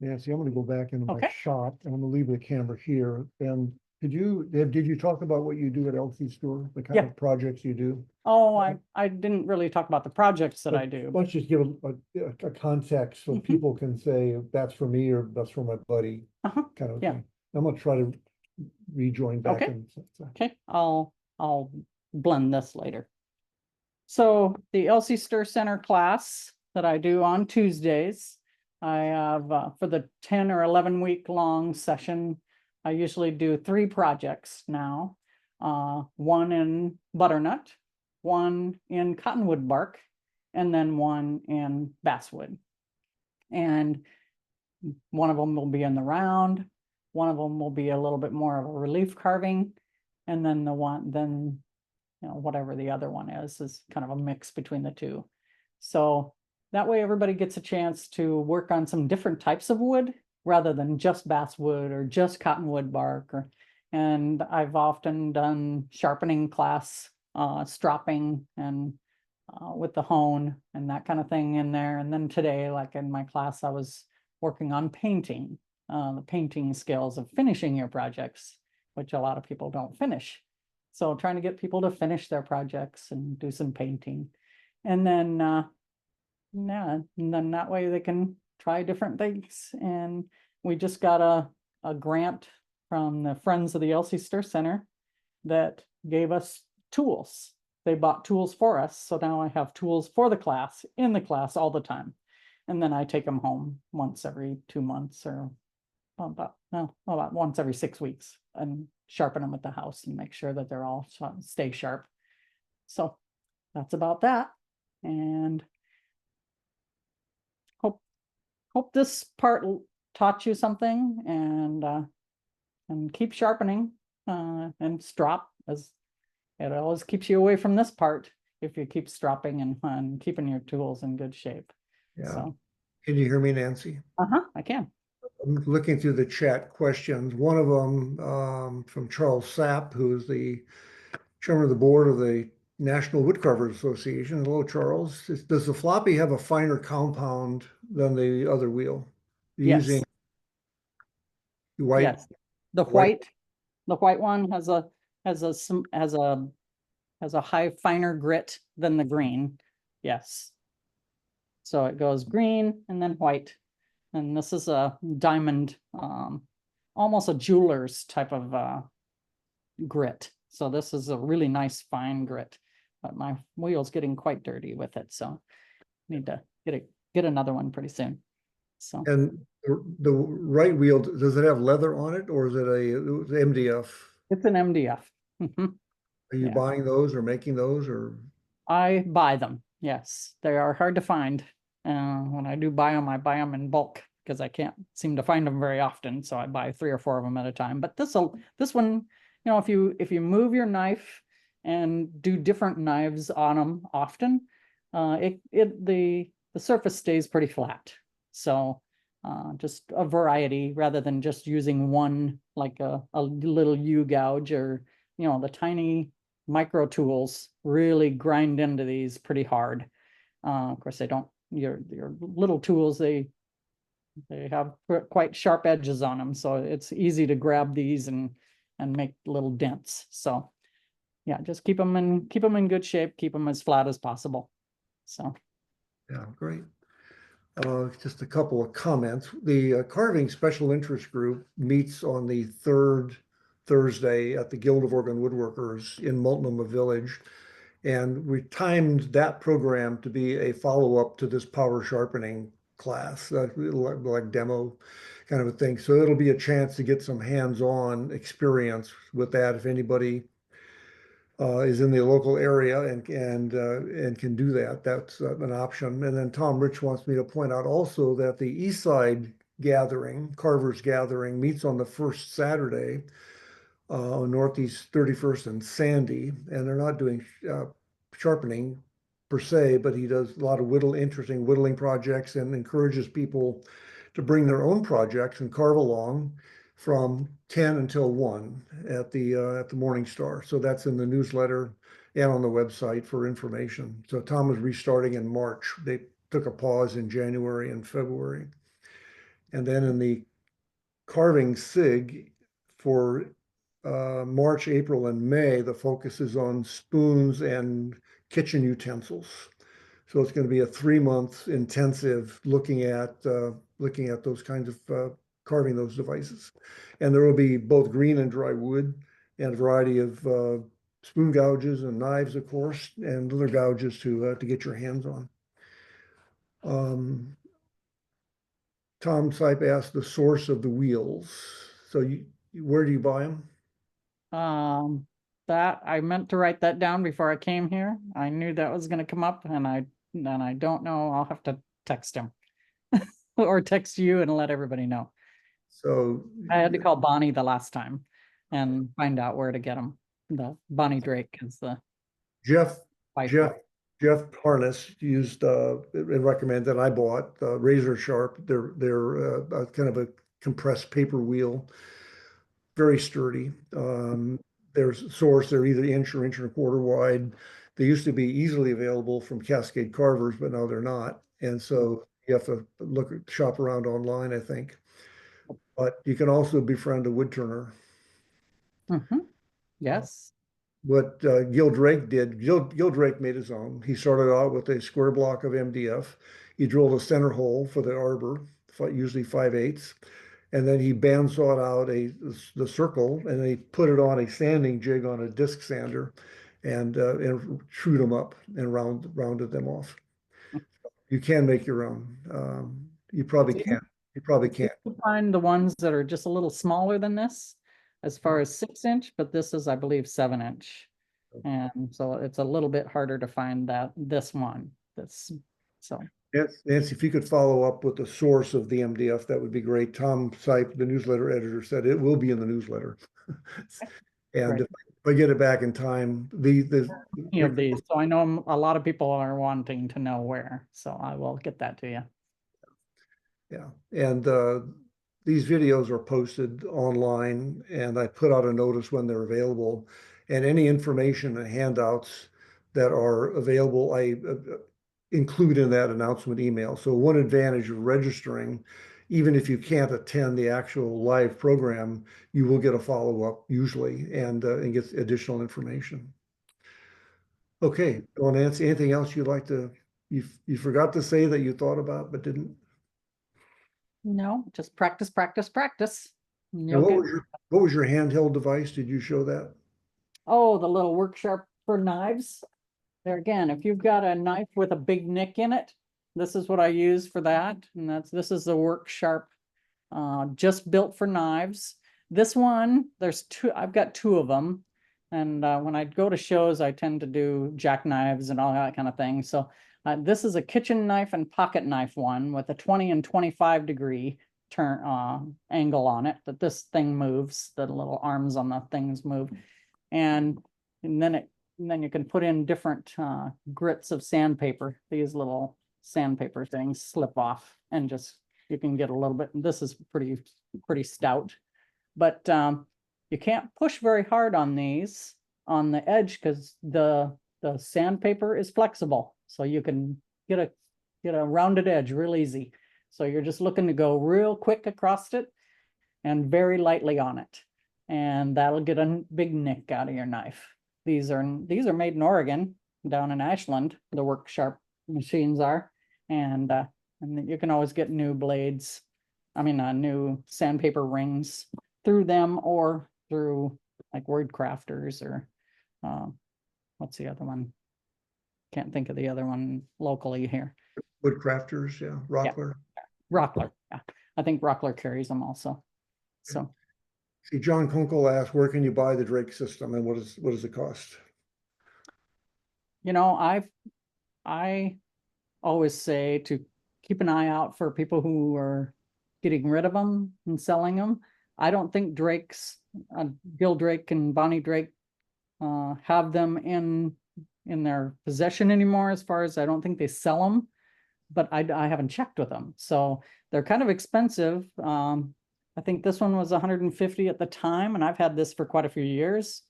Nancy, I'm gonna go back into my Okay. shop and I'm gonna leave the camera here. And did you talk about what you do at LC Store, the kind Yeah. of projects you do? Oh, I didn't really talk about the projects that I do. Let's just give a context so Mhm. people can say, that's for me or that's for my buddy, Uh-huh, kind of yeah. thing. I'm gonna try to rejoin back Okay. in. Okay, I'll blend this later. So the LC Stir Center class that I do on Tuesdays, I have for the 10 or 11 week long session, I usually do 3 projects now. One in butternut, one in cottonwood bark, and then one in basswood. And one of them will be in the round, one of them will be a little bit more of a relief carving. And then whatever the other one is kind of a mix between the two. So that way everybody gets a chance to work on some different types of wood rather than just basswood or just cottonwood bark. And I've often done sharpening class, stropping and with the hone and that kind of thing in there. And then today, like in my class, I was working on painting, the painting skills of finishing your projects, which a lot of people don't finish. So trying to get people to finish their projects and do some painting. And then, and then that way they can try different things. And we just got a grant from the Friends of the Elsie Stir Center that gave us tools. They bought tools for us. So now I have tools for the class, in the class all the time. And then I take them home once every 2 months or about once every 6 weeks and sharpen them at the house and make sure that they're all stay sharp. So that's about that. And hope this part taught you something, and keep sharpening and strop, as it always keeps you away from this part if you keep stropping and keeping your tools in good shape. Yeah. So, Can you hear me, Nancy? I can. I'm looking through the chat questions. One of them from Charles Sapp, who is the chairman of the board of the National Woodcarvers Association. Hello, Charles. Does the floppy have a finer compound than the other wheel? Yes. Using white. Yes. The white one has a high finer grit than the green. Yes. So it goes green and then white. And this is a diamond, almost a jeweler's type of grit. So this is a really nice fine grit, but my wheel's getting quite dirty with it. So need to get another one pretty soon. So, And the right wheel, does it have leather on it, or is it a MDF? it's an MDF. Are you Yeah. buying those or making those, or? I buy them. Yes, they are hard to find. When I do buy them, I buy them in bulk because I can't seem to find them very often. So I buy 3 or 4 of them at a time. But this one, if you move your knife and do different knives on them often, the surface stays pretty flat. So just a variety rather than just using one, like a little U gouge, or the tiny micro tools really grind into these pretty hard. Of course, they don't. Your little tools, they have quite sharp edges on them, so it's easy to grab these and make little dents. So yeah, just keep them in good shape, keep them as flat as possible. So Yeah, great. Just a couple of comments. The Carving Special Interest Group meets on the third Thursday at the Guild of Oregon Woodworkers in Multnomah Village. And we timed that program to be a follow-up to this power sharpening class, like demo kind of a thing. So it'll be a chance to get some hands-on experience with that if anybody is in the local area and can do that. That's an option. And then Tom Rich wants me to point out also that the East Side Gathering, Carvers Gathering, meets on the first Saturday on Northeast 31st and Sandy, and they're not doing sharpening per se, but he does a lot of interesting whittling projects and encourages people to bring their own projects and carve along from 10 until 1 at the Morning Star. So that's in the newsletter and on the website for information. So Tom is restarting in March. They took a pause in January and February. And then in the carving SIG for March, April, and May, the focus is on spoons and kitchen utensils. So it's going to be a 3-month intensive looking at those kinds of carving those devices. And there will be both green and dry wood and a variety of spoon gouges and knives, of course, and other gouges to get your hands on. Tom Sipe asked the source of the wheels. So where do you buy them? That I meant to write that down before I came here. I knew that was going to come up, and I don't know. I'll have to text him. or text you and let everybody know. So I had to call Bonnie the last time and find out where to get them. The Bonnie Drake is the Jeff, wife. Jeff, Jeff Harness used, and recommended, I bought, Razor Sharp. They're kind of a compressed paper wheel, very sturdy. There's source, they're either inch or inch and a quarter wide. They used to be easily available from Cascade Carvers, but now they're not. And so you have to shop around online, I think. But you can also befriend a wood turner. Mhm. Yes. What Gil Drake did, Gil Drake made his own. He started out with a square block of MDF. He drilled a center hole for the arbor, usually 5/8, and then he bandsawed out the circle, and he put it on a sanding jig on a disc sander, and chewed them up and rounded them off. You can make your own. You probably See? can. You probably can. You find the ones that are just a little smaller than this, as far as 6 inch, but this is, I believe, 7 inch. And so it's a little bit harder to find this one. That's so. Nancy, if you could follow up with the source of the MDF, that would be great. Tom Sipe, the newsletter editor, said it will be in the newsletter. And Right. if I get it back in time, Any of these. So I know a lot of people are wanting to know where, so I will get that to you. yeah, and these videos are posted online, and I put out a notice when they're available. And any information and handouts that are available, I include in that announcement email. So one advantage of registering, even if you can't attend the actual live program, you will get a follow-up usually, and get additional information. Okay, well, Nancy, anything else you'd like to, you forgot to say that you thought about but didn't? No, just practice, practice, practice. And You'll get, what was your handheld device? Did you show that? oh, the little work sharp for knives. There again, if you've got a knife with a big nick in it, this is what I use for that. And this is the work sharp, just built for knives. This one, I've got two of them. And when I go to shows, I tend to do jackknives and all that kind of thing. So this is a kitchen knife and pocket knife one with a 20 and 25 degree turn angle on it, that this thing moves, the little arms on the things move. And then you can put in different grits of sandpaper. These little sandpaper things slip off, and just you can get a little bit. This is pretty stout, but you can't push very hard on these on the edge because the sandpaper is flexible, so you can get a rounded edge real easy. So you're just looking to go real quick across it and very lightly on it, and that'll get a big nick out of your knife. These are made in Oregon, down in Ashland. The work sharp machines are, and you can always get new blades. I mean, new sandpaper rings through them, or through like Word Crafters, or what's the other one? Can't think of the other one locally here. Wood Crafters, yeah, Rockler. Yeah. Rockler, yeah. I think Rockler carries them also. So. See, John Kunkel asked, where can you buy the Drake system, and what does it cost? You know, I always say to keep an eye out for people who are getting rid of them and selling them. I don't think Gil Drake and Bonnie Drake have them in their possession anymore. As far as, I don't think they sell them, but I haven't checked with them. So they're kind of expensive. I think this one was 150 at the time, and I've had this for quite a few years.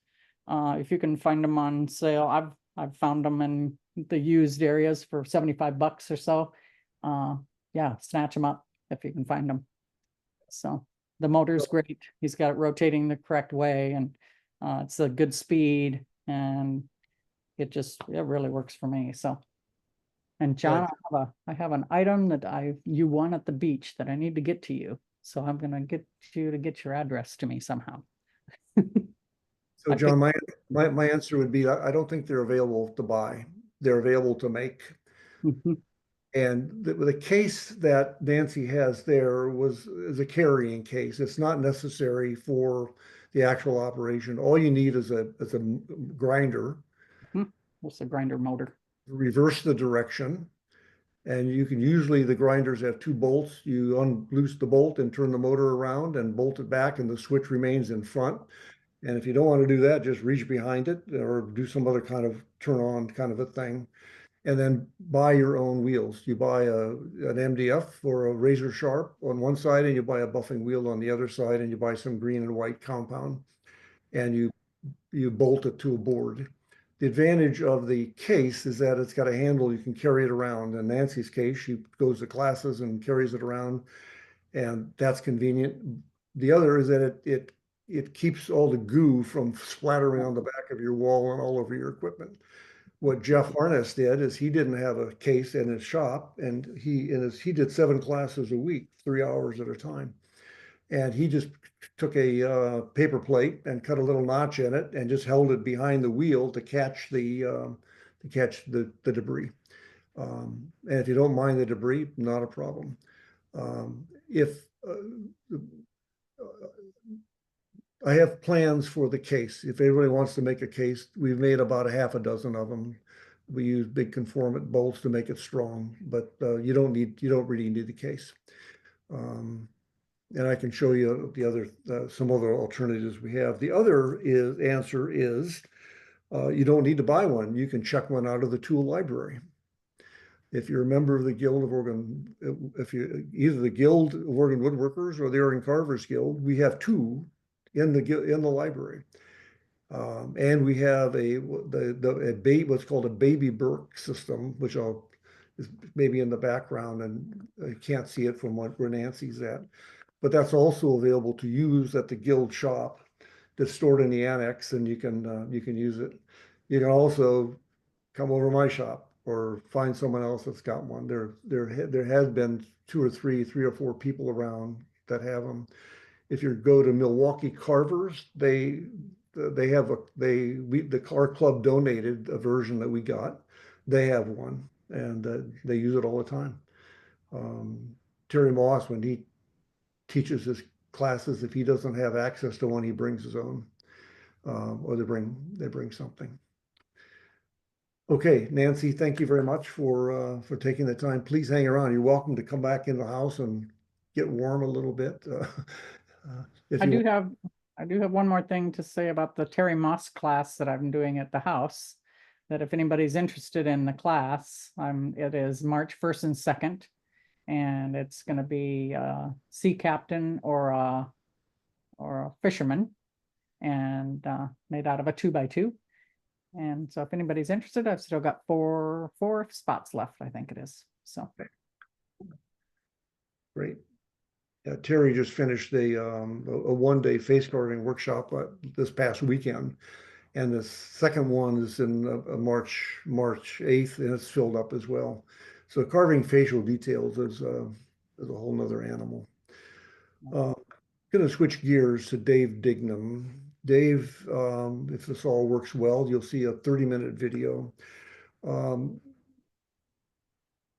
If you can find them on sale, I've found them in the used areas for 75 bucks or so. Yeah, snatch them up if you can find them. So the motor's great. He's got it rotating the correct way, and it's a good speed, and it really works for me. So, and John, I have an item that you won at the beach that I need to get to you. So I'm gonna get you to get your address to me somehow. So John, my answer would be, I don't think they're available to buy. They're available to make. And the case that Nancy has there is a carrying case. It's not necessary for the actual operation. All you need is a grinder. What's the grinder motor? Reverse the direction, And you can usually, the grinders have two bolts. You unloose the bolt and turn the motor around and bolt it back, and the switch remains in front. And if you don't want to do that, just reach behind it or do some other kind of turn on kind of a thing. And then buy your own wheels. You buy an MDF or a razor sharp on one side, and you buy a buffing wheel on the other side, and you buy some green and white compound, and you bolt it to a board. The advantage of the case is that it's got a handle, you can carry it around. In Nancy's case, she goes to classes and carries it around, and that's convenient. The other is that it keeps all the goo from splattering on the back of your wall and all over your equipment. What Jeff Harness did is he didn't have a case in his shop, and he did 7 classes a week, 3 hours at a time. And he just took a paper plate and cut a little notch in it and just held it behind the wheel to catch the debris. And if you don't mind the debris, not a problem. If I have plans for the case. If anybody wants to make a case, we've made about a half a dozen of them. We use big conformant bolts to make it strong, but you don't really need the case. And I can show you the other some other alternatives we have. The other answer is you don't need to buy one. You can check one out of the tool library. If you're a member of the Guild of Oregon, if you either the Guild of Oregon Woodworkers or the Oregon Carvers Guild, we have 2 in the library. And we have what's called a baby Burke system, which is maybe in the background, and I can't see it from where Nancy's at. But that's also available to use at the Guild shop. That's stored in the annex, and you can use it. You can also come over to my shop or find someone else that's got one. There has been 2 or 3 or 4 people around that have them. If you go to Milwaukee Carvers, the car club donated a version that we got. They have one, and they use it all the time. Terry Moss, when he teaches his classes, if he doesn't have access to one, he brings his own, or they bring something. Okay, Nancy, thank you very much for taking the time. Please hang around. You're welcome to come back in the house and get warm a little bit. I do have one more thing to say about the Terry Moss class that I'm doing at the house. That if anybody's interested in the class, it is March 1st and 2nd, and it's going to be a sea captain or a fisherman, and made out of a 2x2. And so if anybody's interested, I've still got four spots left, I think it is. So great. Yeah, Terry just finished a 1-day face carving workshop this past weekend, and the second one is in March 8th, and it's filled up as well. So carving facial details is a whole nother animal. Going to switch gears to Dave Dignam. Dave, if this all works well, you'll see a 30-minute video.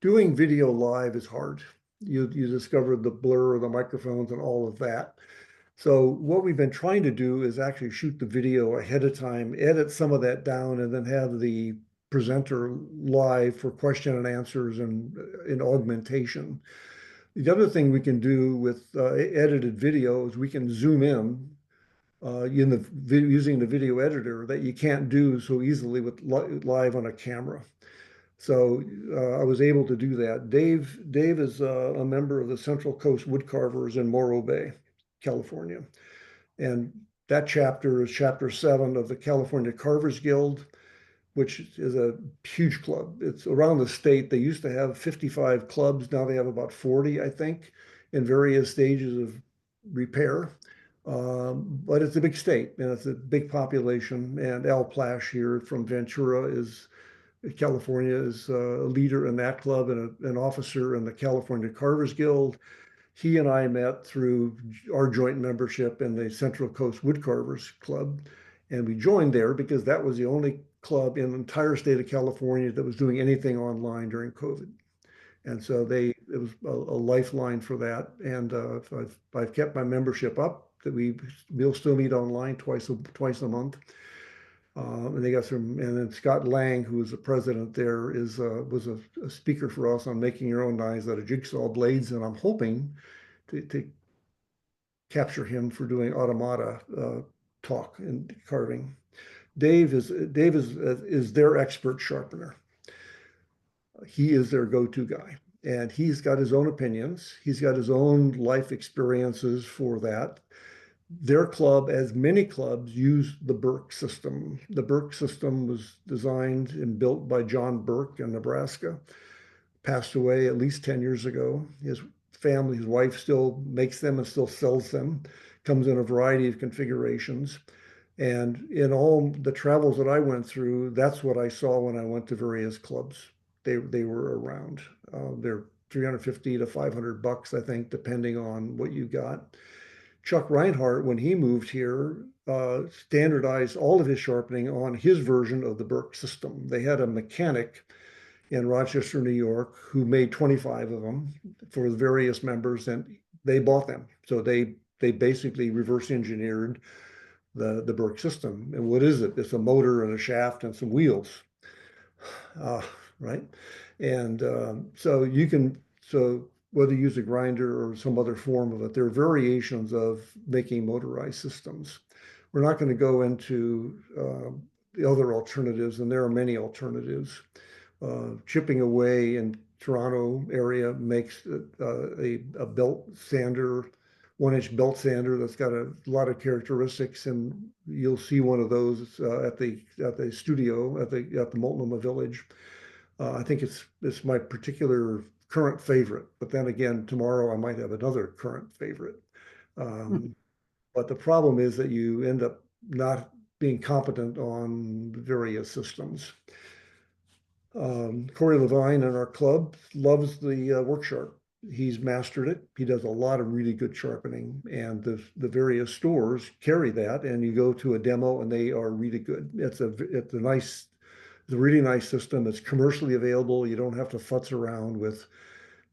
Doing video live is hard. You discover the blur of the microphones and all of that. So what we've been trying to do is actually shoot the video ahead of time, edit some of that down, and then have the presenter live for question and answers and in augmentation. The other thing we can do with edited video is we can zoom in using the video editor that you can't do so easily with live on a camera. So I was able to do that. Dave is a member of the Central Coast Woodcarvers in Morro Bay, California. And that chapter is chapter 7 of the California Carvers Guild, which is a huge club. It's around the state. They used to have 55 clubs. Now they have about 40, I think, in various stages of repair. But it's a big state, and it's a big population. And Al Plash here from Ventura California is a leader in that club and an officer in the California Carvers Guild. He and I met through our joint membership in the Central Coast Woodcarvers Club. And we joined there because that was the only club in the entire state of California that was doing anything online during COVID. And so it was a lifeline for that. And I've kept my membership up, that we'll still meet online twice a month. And they got some, and then Scott Lang, who was the president there, was a speaker for us on making your own knives out of jigsaw blades, and I'm hoping to capture him for doing automata talk and carving. Dave is their expert sharpener. He is their go-to guy, and he's got his own opinions. He's got his own life experiences for that. Their club, as many clubs, use the Burke system. The Burke system was designed and built by John Burke in Nebraska. Passed away at least 10 years ago. His family, his wife still makes them and still sells them. Comes in a variety of configurations. And in all the travels that I went through, that's what I saw when I went to various clubs. They were around. They're 350 to 500 bucks, I think, depending on what you got. Chuck Reinhardt, when he moved here, standardized all of his sharpening on his version of the Burke system. They had a mechanic in Rochester, New York, who made 25 of them for the various members, and they bought them. So they basically reverse engineered the Burke system. And what is it? It's a motor and a shaft and some wheels, right? And so whether you use a grinder or some other form of it, there are variations of making motorized systems. We're not going to go into the other alternatives, and there are many alternatives. Chipping Away in Toronto area makes a belt sander, 1-inch belt sander that's got a lot of characteristics, and you'll see one of those at the studio at the Multnomah Village. I think it's my particular current favorite, but then again, tomorrow I might have another current favorite. But the problem is that you end up not being competent on various systems. Corey Levine in our club loves the work sharp. He's mastered it. He does a lot of really good sharpening, and the various stores carry that, and you go to a demo and they are really good. It's a really nice system. It's commercially available. You don't have to futz around with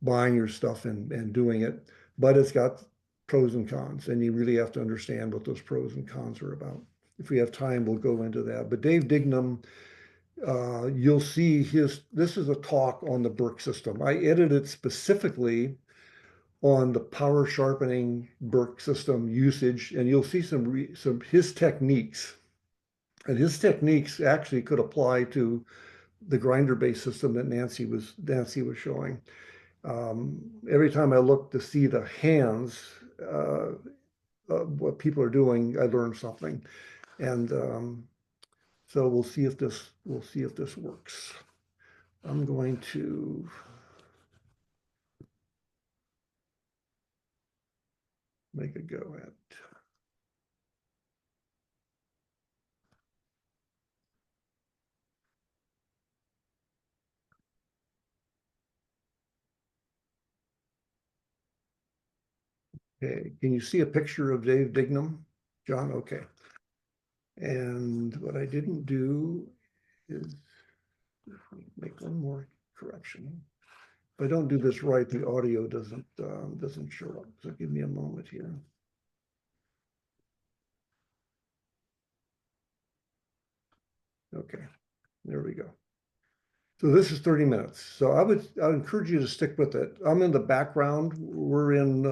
buying your stuff and doing it, but it's got pros and cons, and you really have to understand what those pros and cons are about. If we have time, we'll go into that. But Dave Dignam, you'll see this is a talk on the Burke system. I edited specifically on the power sharpening Burke system usage, and you'll see some his techniques. And his techniques actually could apply to the grinder-based system that Nancy was showing. Every time I look to see the hands, what people are doing, I learn something. And so we'll see if this works. I'm going to make a go at. Okay, can you see a picture of Dave Dignam, John? Okay. And what I didn't do is make one more correction. If I don't do this right, the audio doesn't show up. So give me a moment here. Okay, there we go. So this is 30 minutes. So I would encourage you to stick with it. I'm in the background. We're in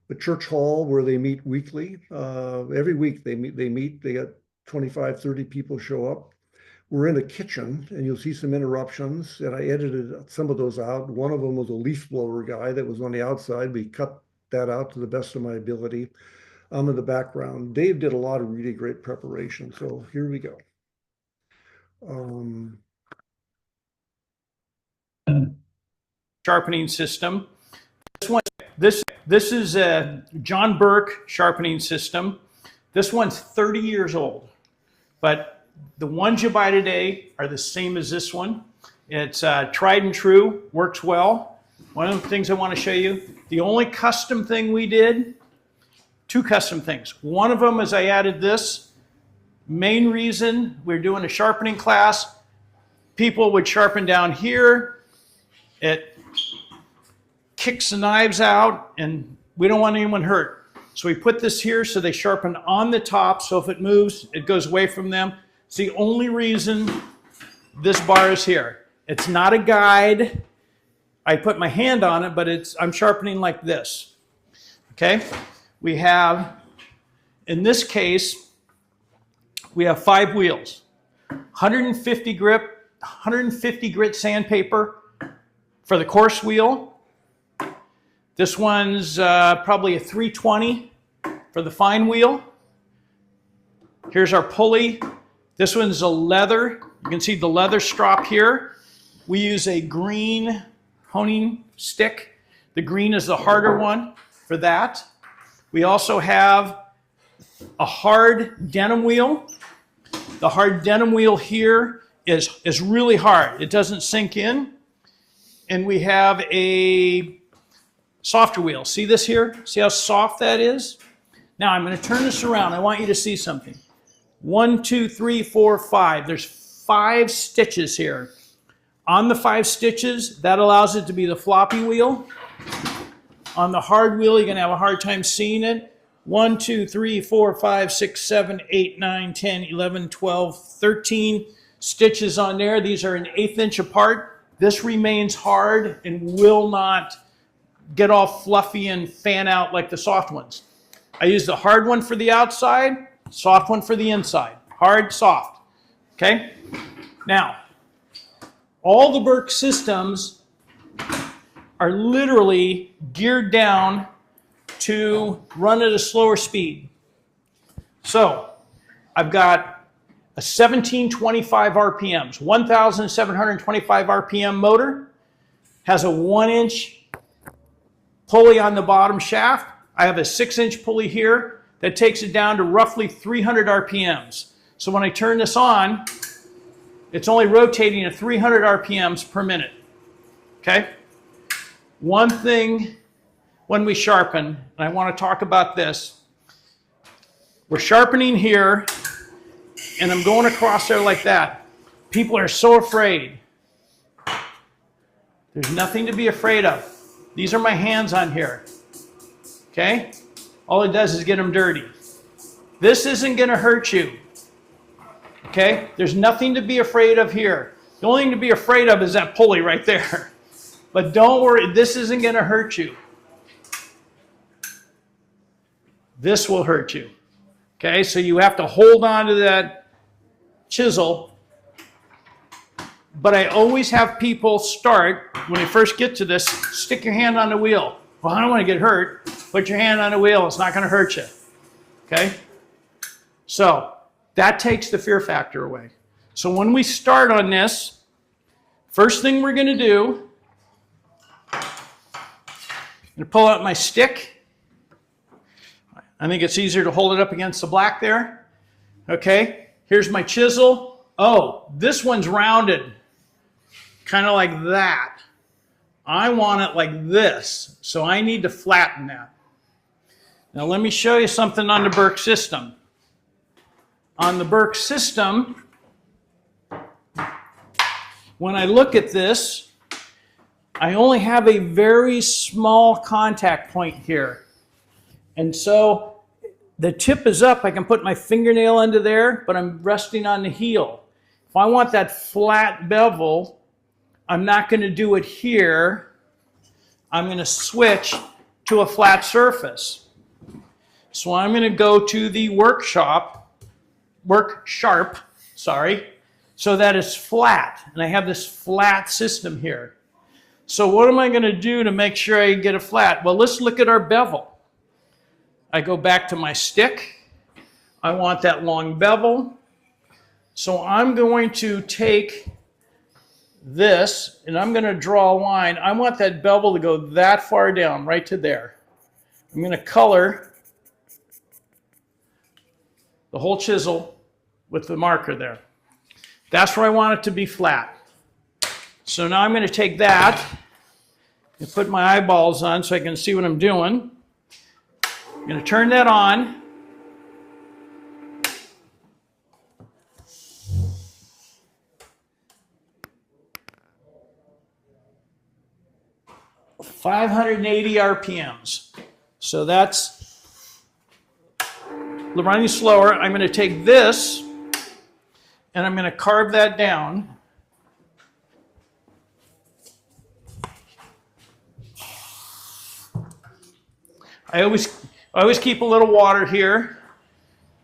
a church hall where they meet weekly. Every week they meet. They got 25, 30 people show up. We're in a kitchen, and you'll see some interruptions, and I edited some of those out. One of them was a leaf blower guy that was on the outside. We cut that out to the best of my ability. I'm in the background. Dave did a lot of really great preparation. So here we go. Sharpening system. This is a John Burke sharpening system. This one's 30 years old, but the ones you buy today are the same as this one. It's tried and true, works well. One of the things I want to show you, the only custom thing we did, 2 custom things. One of them is I added this. Main reason we're doing a sharpening class, people would sharpen down here. It kicks the knives out, and we don't want anyone hurt. So we put this here so they sharpen on the top, so if it moves, it goes away from them. It's the only reason this bar is here. It's not a guide. I put my hand on it, but I'm sharpening like this. Okay? We have, in this case, we have 5 wheels. 150 grit sandpaper for the coarse wheel. This one's probably a 320 for the fine wheel. Here's our pulley. This one's a leather. You can see the leather strop here. We use a green honing stick. The green is the harder one for that. We also have a hard denim wheel. The hard denim wheel here is really hard. It doesn't sink in. And we have a softer wheel. See this here? See how soft that is? Now I'm going to turn this around. I want you to see something. 1, 2, 3, 4, 5. There's 5 stitches here. On the 5 stitches, that allows it to be the floppy wheel. On the hard wheel, you're going to have a hard time seeing it. 1, 2, 3, 4, 5, 6, 7, 8, 9, 10, 11, 12, 13 stitches on there. These are an 1/8 inch apart. This remains hard and will not get all fluffy and fan out like the soft ones. I use the hard one for the outside, soft one for the inside. Hard, soft. Okay? Now, all the Burke systems are literally geared down to run at a slower speed. So, I've got a 1725 RPMs, 1,725 RPM motor, has a 1-inch pulley on the bottom shaft. I have a 6-inch pulley here that takes it down to roughly 300 RPMs. So when I turn this on, it's only rotating at 300 RPMs per minute. Okay? One thing when we sharpen, and I want to talk about this, we're sharpening here, and I'm going across there like that. People are so afraid. There's nothing to be afraid of. These are my hands on here. Okay? All it does is get them dirty. This isn't going to hurt you. Okay? There's nothing to be afraid of here. The only thing to be afraid of is that pulley right there. But don't worry, this isn't going to hurt you. This will hurt you. Okay? So you have to hold on to that chisel. But I always have people start, when they first get to this, stick your hand on the wheel. Well, I don't want to get hurt. Put your hand on the wheel. It's not going to hurt you. Okay? So that takes the fear factor away. So when we start on this, first thing we're going to do, I'm going to pull out my stick. I think it's easier to hold it up against the black there. Okay? Here's my chisel. Oh, this one's rounded. Kind of like that. I want it like this, so I need to flatten that. Now let me show you something on the Burke system. On the Burke system, when I look at this, I only have a very small contact point here. And so the tip is up, I can put my fingernail under there, but I'm resting on the heel. If I want that flat bevel, I'm not going to do it here. I'm going to switch to a flat surface. So I'm going to go to the work sharp, so that it's flat. And I have this flat system here. So what am I going to do to make sure I get it flat? Well, let's look at our bevel. I go back to my stick. I want that long bevel. So I'm going to take this, and I'm going to draw a line. I want that bevel to go that far down, right to there. I'm going to color the whole chisel with the marker there. That's where I want it to be flat. So now I'm going to take that and put my eyeballs on so I can see what I'm doing. I'm going to turn that on. .580 RPMs. So that's running slower, I'm going to take this and I'm going to carve that down. I always keep a little water here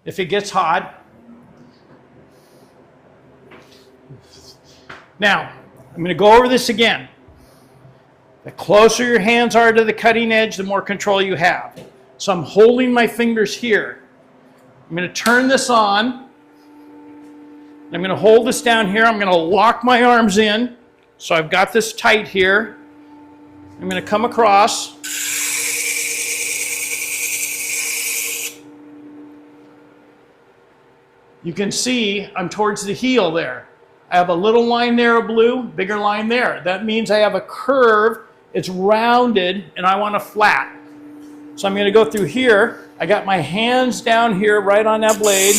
if it gets hot. Now, I'm going to go over this again. The closer your hands are to the cutting edge, the more control you have. So I'm holding my fingers here. I'm going to turn this on. I'm going to hold this down here. I'm going to lock my arms in. So I've got this tight here. I'm going to come across. You can see I'm towards the heel there. I have a little line there of blue, bigger line there. That means I have a curve, it's rounded, and I want a flat. So I'm going to go through here. I got my hands down here right on that blade.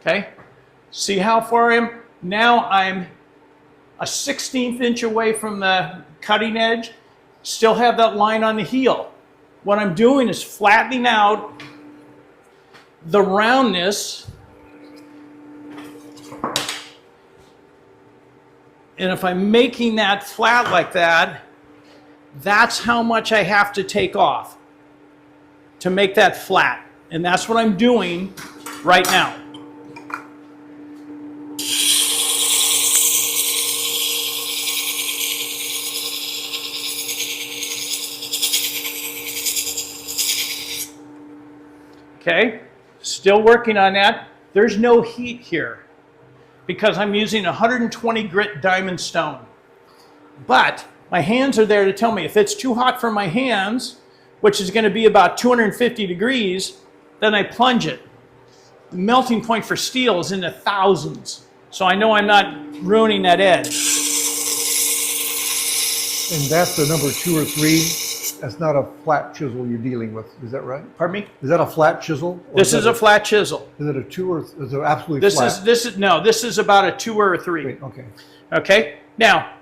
Okay, see how far I am? Now I'm a 1/16 inch away from the cutting edge, still have that line on the heel. What I'm doing is flattening out the roundness. And if I'm making that flat like that, that's how much I have to take off to make that flat. And that's what I'm doing right now. Okay, still working on that. There's no heat here because I'm using 120 grit diamond stone. But my hands are there to tell me if it's too hot for my hands, which is going to be about 250 degrees, then I plunge it. The melting point for steel is in the thousands. So I know I'm not ruining that edge. And that's the number 2 or 3. That's not a flat chisel you're dealing with. Is that right? Pardon me? Is that a flat chisel? This is a flat chisel. Is it a 2 or is it absolutely flat? This is about a 2 or a 3. Great, okay. Okay, now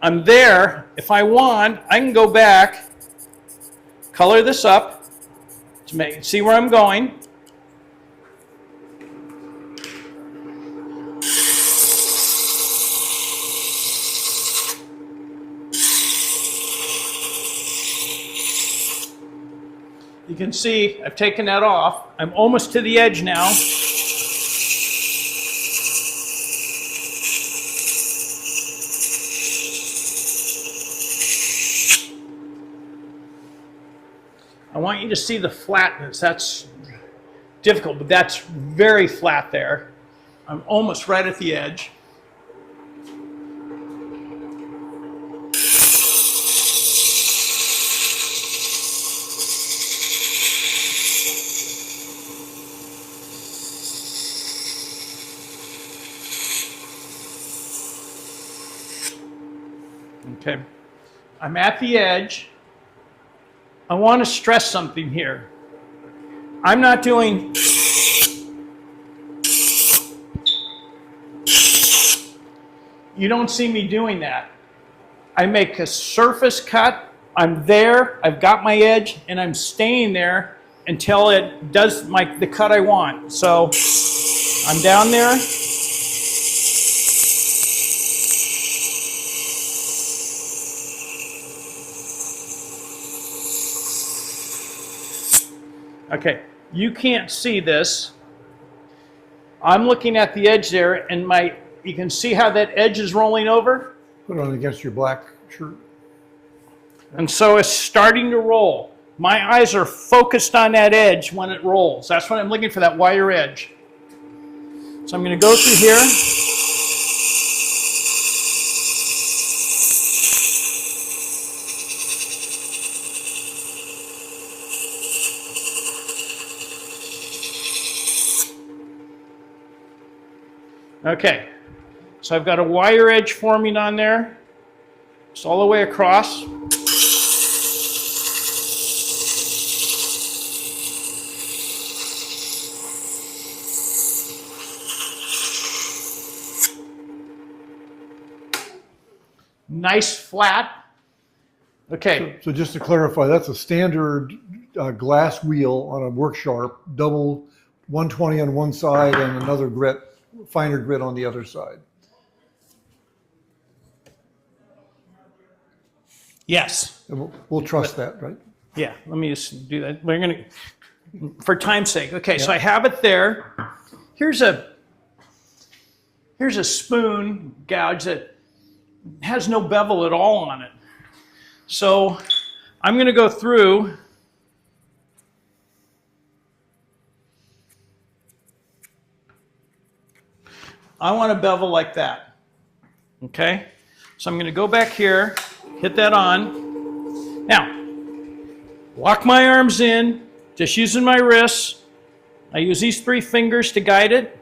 I'm there. If I want, I can go back, color this up to see where I'm going. You can see I've taken that off. I'm almost to the edge now. I want you to see the flatness. That's difficult, but that's very flat there. I'm almost right at the edge. Okay, I'm at the edge. I want to stress something here. I'm not doing you don't see me doing that. I make a surface cut. I'm there. I've got my edge, and I'm staying there until it does the cut I want. So I'm down there. Okay, you can't see this. I'm looking at the edge there, and you can see how that edge is rolling over? Put it on against your black shirt. And so it's starting to roll. My eyes are focused on that edge when it rolls. That's when I'm looking for that wire edge. So I'm going to go through here. Okay, so I've got a wire edge forming on there. It's all the way across. nice flat. Okay, So just to clarify, that's a standard glass wheel on a work sharp, double 120 on one side and another grit, finer grit on the other side. yes. And we'll trust that, right? Yeah, let me just do that. We're gonna, for time's sake. Okay, so I have it there. Here's a spoon gouge that has no bevel at all on it. So I'm gonna go through. I want a bevel like that. Okay, so I'm gonna go back here, hit that on. Now, lock my arms in, just using my wrists. I use these 3 fingers to guide it.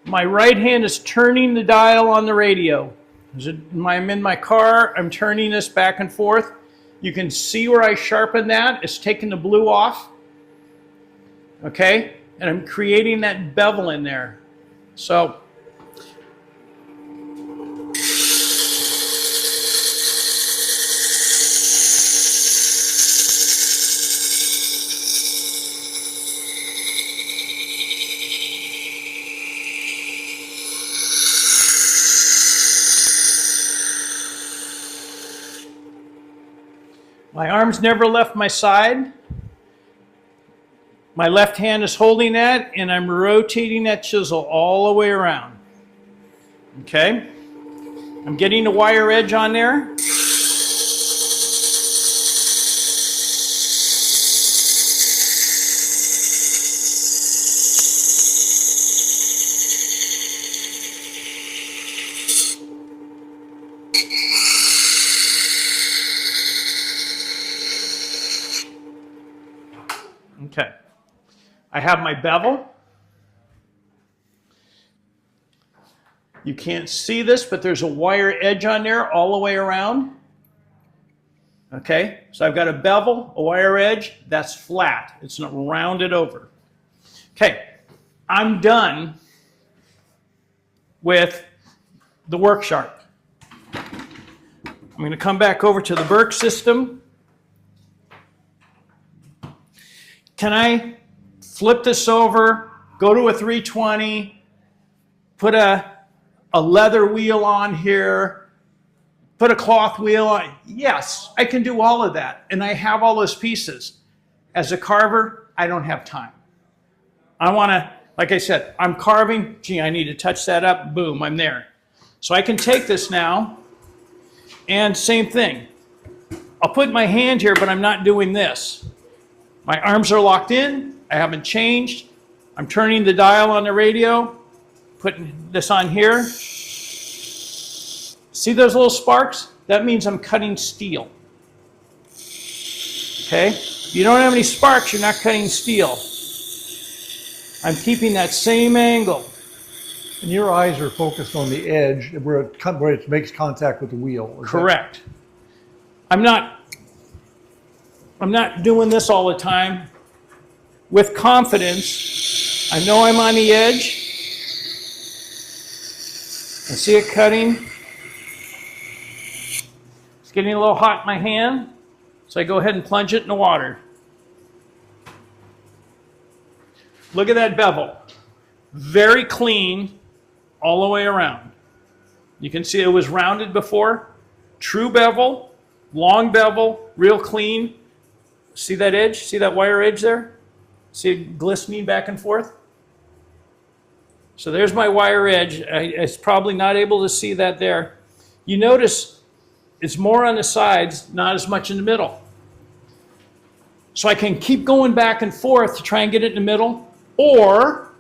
My right hand is turning the dial on the radio. I'm in my car, I'm turning this back and forth. You can see where I sharpen that. It's taking the blue off. Okay? And I'm creating that bevel in there. So, my arms never left my side. My left hand is holding that, and I'm rotating that chisel all the way around. Okay? I'm getting the wire edge on there. Okay. I have my bevel. You can't see this, but there's a wire edge on there all the way around. Okay, so I've got a bevel, a wire edge, that's flat. It's not rounded over. Okay, I'm done with the work sharp. I'm going to come back over to the Burke system. Can I flip this over, go to a 320, put a leather wheel on here, put a cloth wheel on? Yes, I can do all of that, and I have all those pieces. As a carver, I don't have time. I want to, like I said, I'm carving, gee, I need to touch that up, boom, I'm there. So I can take this now, and same thing. I'll put my hand here, but I'm not doing this. My arms are locked in, I haven't changed. I'm turning the dial on the radio, putting this on here. See those little sparks? That means I'm cutting steel. Okay? If you don't have any sparks, you're not cutting steel. I'm keeping that same angle. And your eyes are focused on the edge where it makes contact with the wheel. Correct. I'm not doing this all the time. With confidence, I know I'm on the edge. I see it cutting. It's getting a little hot in my hand, so I go ahead and plunge it in the water. Look at that bevel. Very clean all the way around. You can see it was rounded before. True bevel, long bevel, real clean. See that edge? See that wire edge there? See it glistening back and forth? So there's my wire edge. I was probably not able to see that there. You notice it's more on the sides, not as much in the middle. So I can keep going back and forth to try and get it in the middle, or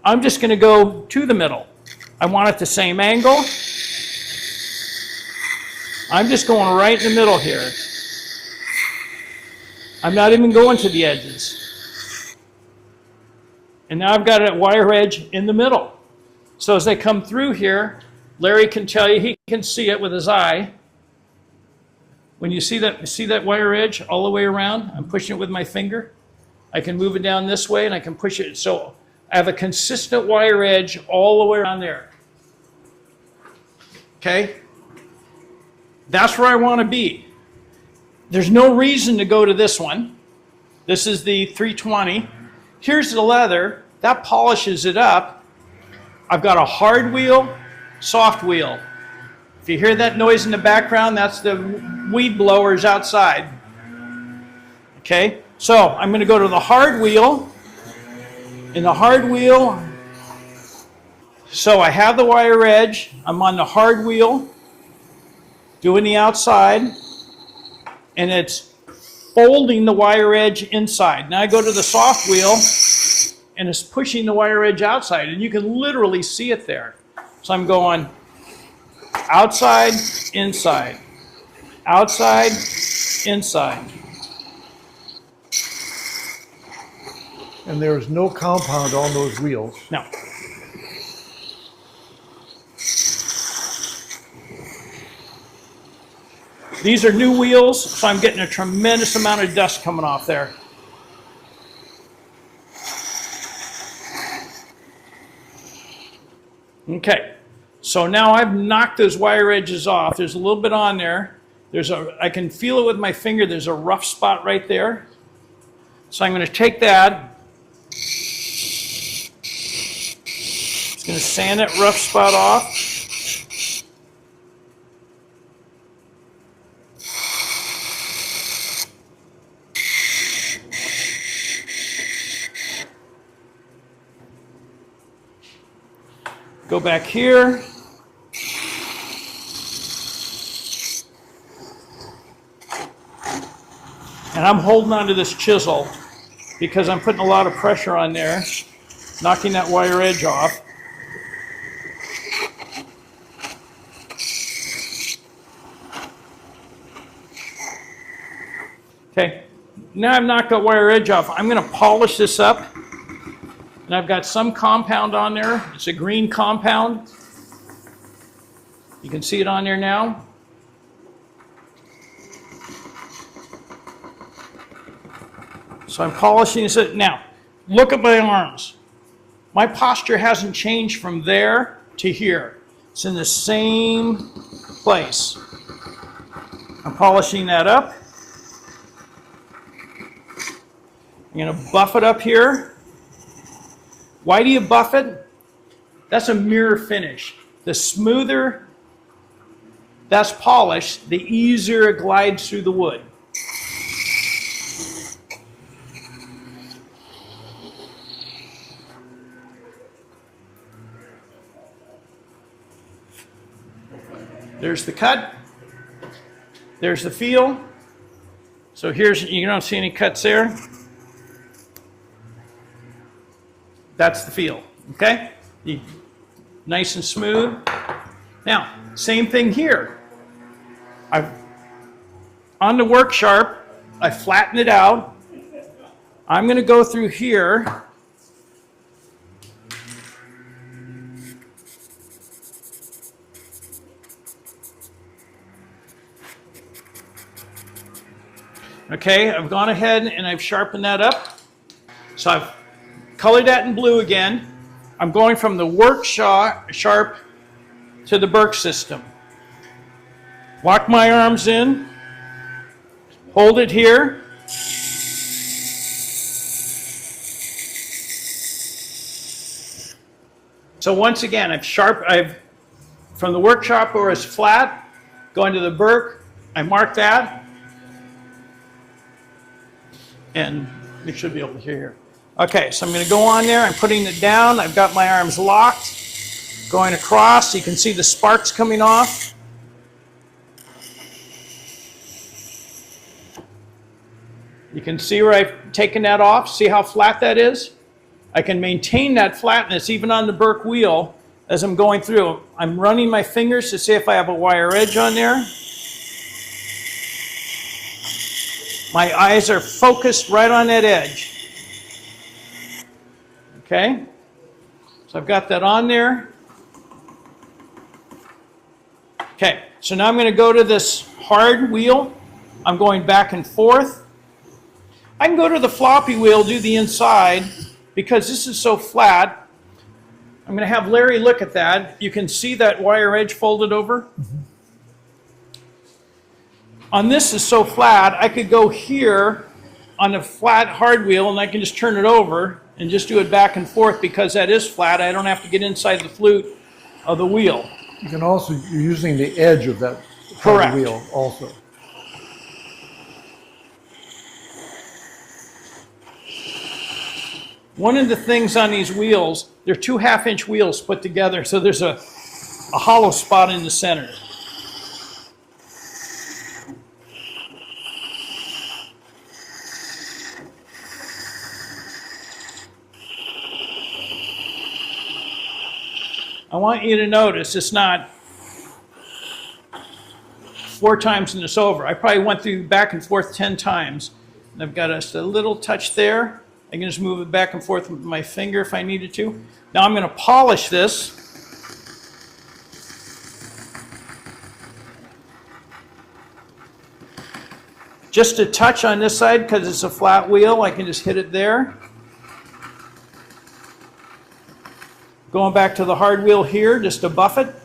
I'm just going to go to the middle. I want it the same angle. I'm just going right in the middle here. I'm not even going to the edges. And now I've got a wire edge in the middle. So as I come through here, Larry can tell you, he can see it with his eye. When you see that wire edge all the way around, I'm pushing it with my finger. I can move it down this way and I can push it. So I have a consistent wire edge all the way around there. Okay? That's where I want to be. There's no reason to go to this one. This is the 320. Here's the leather. That polishes it up. I've got a hard wheel, soft wheel. If you hear that noise in the background, that's the weed blowers outside. Okay, so I'm going to go to the hard wheel. In the hard wheel, so I have the wire edge. I'm on the hard wheel, doing the outside, and it's folding the wire edge inside. Now I go to the soft wheel, and it's pushing the wire edge outside, and you can literally see it there. So I'm going outside, inside, outside, inside. And there's no compound on those wheels. Now, these are new wheels, so I'm getting a tremendous amount of dust coming off there. Okay, so now I've knocked those wire edges off. There's a little bit on there. I can feel it with my finger. There's a rough spot right there. So I'm going to take that. Just going to sand that rough spot off. Go back here. And I'm holding onto this chisel because I'm putting a lot of pressure on there, knocking that wire edge off. Okay, now I've knocked that wire edge off. I'm going to polish this up. And I've got some compound on there. It's a green compound. You can see it on there now. So I'm polishing it. Now, look at my arms. My posture hasn't changed from there to here. It's in the same place. I'm polishing that up. I'm going to buff it up here. Why do you buff it? That's a mirror finish. The smoother that's polished, the easier it glides through the wood. There's the cut. There's the feel. So here's, you don't see any cuts there. That's the feel, okay? Nice and smooth. Now, same thing here. On the work sharp, I flatten it out. I'm going to go through here. Okay, I've gone ahead and I've sharpened that up. So I've colored that in blue again. I'm going from the work sharp to the Burke system. Lock my arms in. Hold it here. So once again, I've from the workshop where it's flat, going to the Burke, I mark that. And you should be able to hear here. Okay, so I'm going to go on there. I'm putting it down. I've got my arms locked. Going across. You can see the sparks coming off. You can see where I've taken that off. See how flat that is? I can maintain that flatness even on the Burke wheel as I'm going through. I'm running my fingers to see if I have a wire edge on there. My eyes are focused right on that edge. Okay? So I've got that on there. Okay, so now I'm going to go to this hard wheel. I'm going back and forth. I can go to the floppy wheel, do the inside, because this is so flat. I'm going to have Larry look at that. You can see that wire edge folded over. On this is so flat, I could go here on a flat hard wheel and I can just turn it over and just do it back and forth because that is flat. I don't have to get inside the flute of the wheel. You can also, you're using the edge of that Correct. wheel also. One of the things on these wheels, they're 2 half-inch wheels put together, so there's a hollow spot in the center. I want you to notice it's not 4 times and it's over. I probably went through back and forth 10 times. And I've got just a little touch there. I can just move it back and forth with my finger if I needed to. Now I'm going to polish this. Just a touch on this side because it's a flat wheel. I can just hit it there. Going back to the hard wheel here, just to buff it.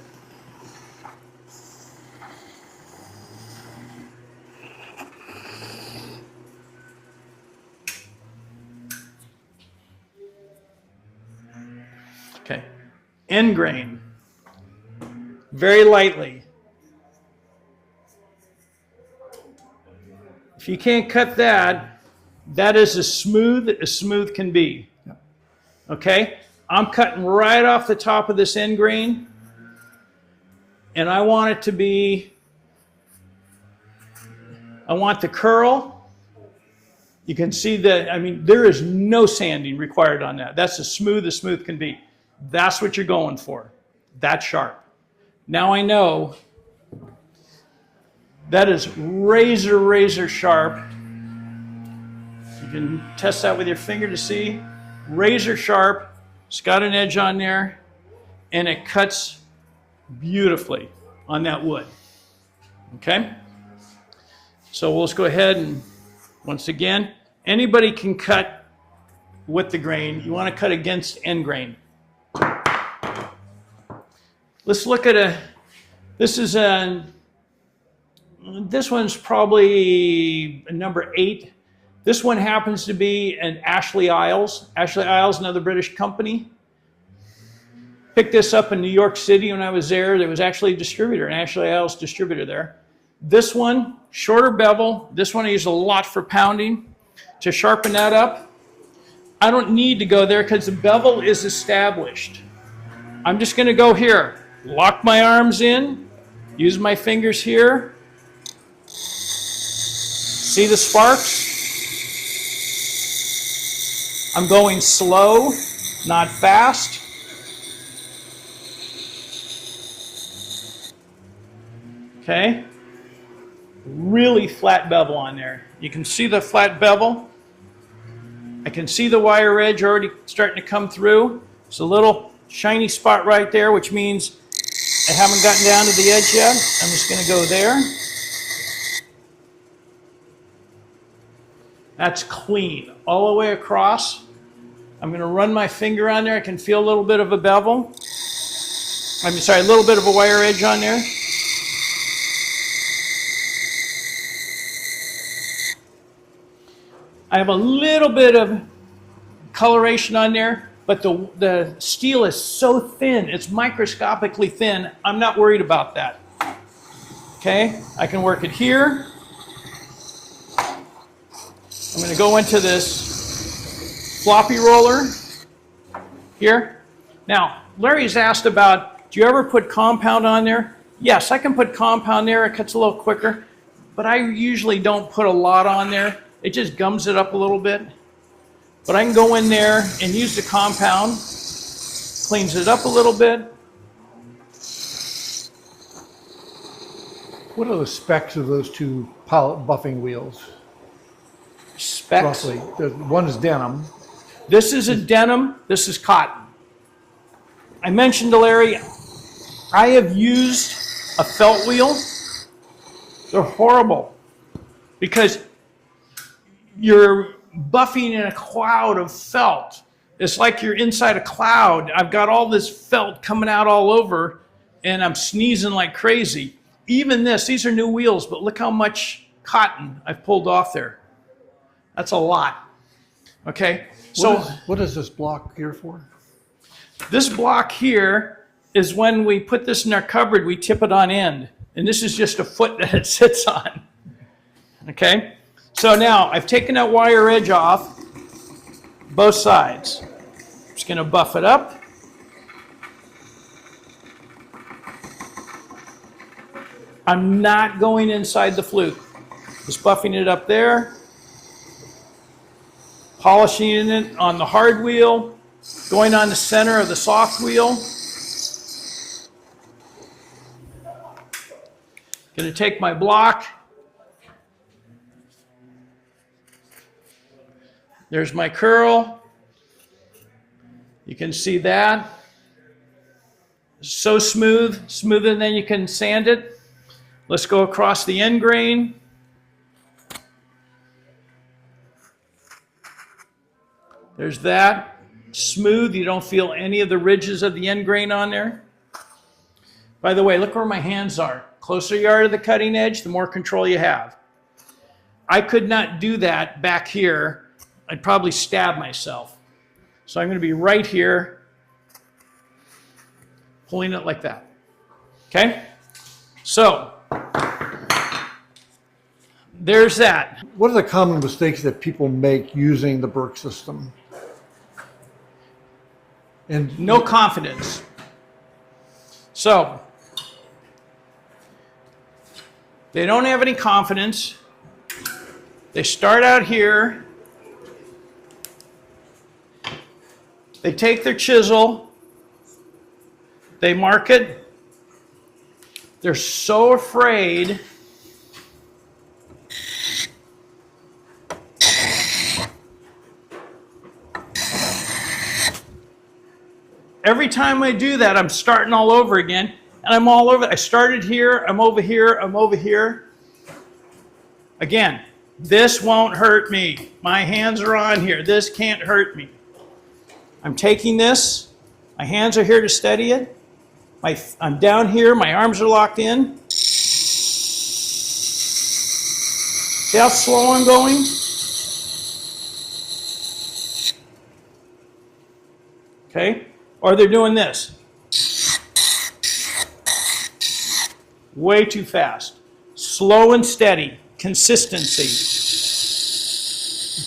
Okay, end grain, very lightly. If you can't cut that, that is as smooth can be. Okay, I'm cutting right off the top of this end grain, and I want it to be, I want the curl. You can see that, I mean, there is no sanding required on that. That's as smooth can be. That's what you're going for. That's sharp. Now I know that is razor sharp. You can test that with your finger to see. Razor sharp. It's got an edge on there, and it cuts beautifully on that wood. Okay? So let's go ahead and, once again, anybody can cut with the grain. You want to cut against end grain. Let's look at this one's probably a number 8. This one happens to be an Ashley Isles. Ashley Isles, another British company. Picked this up in New York City when I was there. There was actually a distributor, an Ashley Isles distributor there. This one, shorter bevel. This one I use a lot for pounding. To sharpen that up, I don't need to go there because the bevel is established. I'm just going to go here, lock my arms in, use my fingers here. See the sparks? I'm going slow, not fast. Okay. Really flat bevel on there. You can see the flat bevel. I can see the wire edge already starting to come through. It's a little shiny spot right there, which means I haven't gotten down to the edge yet. I'm just going to go there. That's clean all the way across. I'm going to run my finger on there. I can feel a little bit of a bevel. a little bit of a wire edge on there. I have a little bit of coloration on there, but the steel is so thin, it's microscopically thin, I'm not worried about that. Okay, I can work it here. I'm going to go into this floppy roller here. Now, Larry's asked about, do you ever put compound on there? Yes, I can put compound there, it cuts a little quicker, but I usually don't put a lot on there. It just gums it up a little bit. But I can go in there and use the compound, cleans it up a little bit. What are the specs of those two buffing wheels? Specs. Roughly. One is denim. This is a denim, this is cotton. I mentioned to Larry, I have used a felt wheel, they're horrible because you're buffing in a cloud of felt. It's like you're inside a cloud. I've got all this felt coming out all over and I'm sneezing like crazy. Even these are new wheels, but look how much cotton I've pulled off there. That's a lot. Okay, so what is this block here for? this block here is when we put this in our cupboard, we tip it on end. And this is just a foot that it sits on. Okay, so now I've taken that wire edge off both sides. Just going to buff it up. I'm not going inside the flute. Just buffing it up there. Polishing it on the hard wheel. Going on the center of the soft wheel. Going to take my block. There's my curl. You can see that. So smooth, smoother than you can sand it. Let's go across the end grain. There's that. Smooth, you don't feel any of the ridges of the end grain on there. By the way, look where my hands are. Closer you are to the cutting edge, the more control you have. I could not do that back here. I'd probably stab myself. So I'm going to be right here, pulling it like that. Okay? So, there's that. What are the common mistakes that people make using the Burke system? And No confidence. So, they don't have any confidence. They start out here. They take their chisel. They mark it. They're so afraid. Every time I do that, I'm starting all over again. And I'm all over. I started here. I'm over here. I'm over here. Again, this won't hurt me. My hands are on here. This can't hurt me. I'm taking this. My hands are here to steady it. I'm down here. My arms are locked in. See how slow I'm going? Okay? Or they're doing this. Way too fast. Slow and steady. Consistency.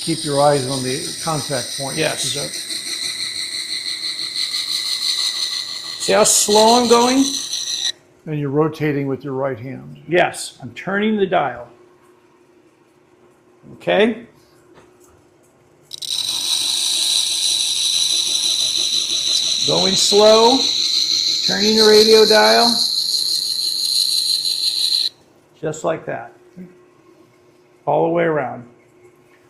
keep your eyes on the contact point. Yes. Is that- See how slow I'm going? And you're rotating with your right hand. Yes, I'm turning the dial. Okay? Going slow, turning the radio dial. Just like that. All the way around.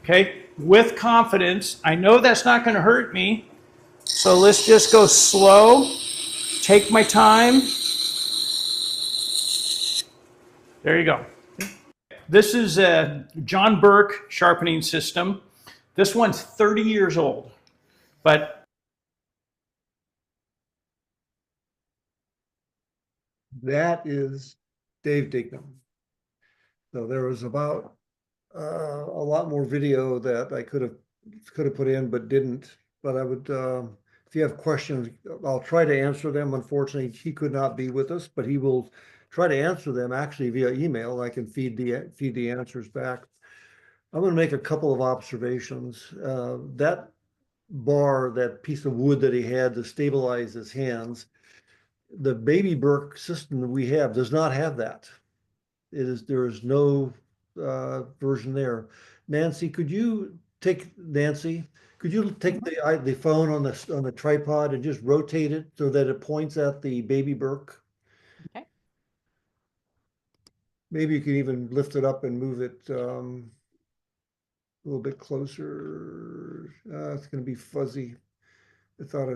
Okay? With confidence. I know that's not going to hurt me. So let's just go slow. Take my time. There you go. This is a John Burke sharpening system. This one's 30 years old, but that is Dave Dignam. So there was about a lot more video that I could have put in, but didn't. But I would, if you have questions, I'll try to answer them. Unfortunately, he could not be with us, but he will try to answer them actually via email. I can feed the answers back. I'm going to make a couple of observations. That bar, that piece of wood that he had to stabilize his hands, the Baby Burke system that we have does not have that. There is no version there. Nancy, could you take the phone on the tripod and just rotate it so that it points at the Baby Burke? Okay. Maybe you can even lift it up and move it a little bit closer. It's going to be fuzzy. It's not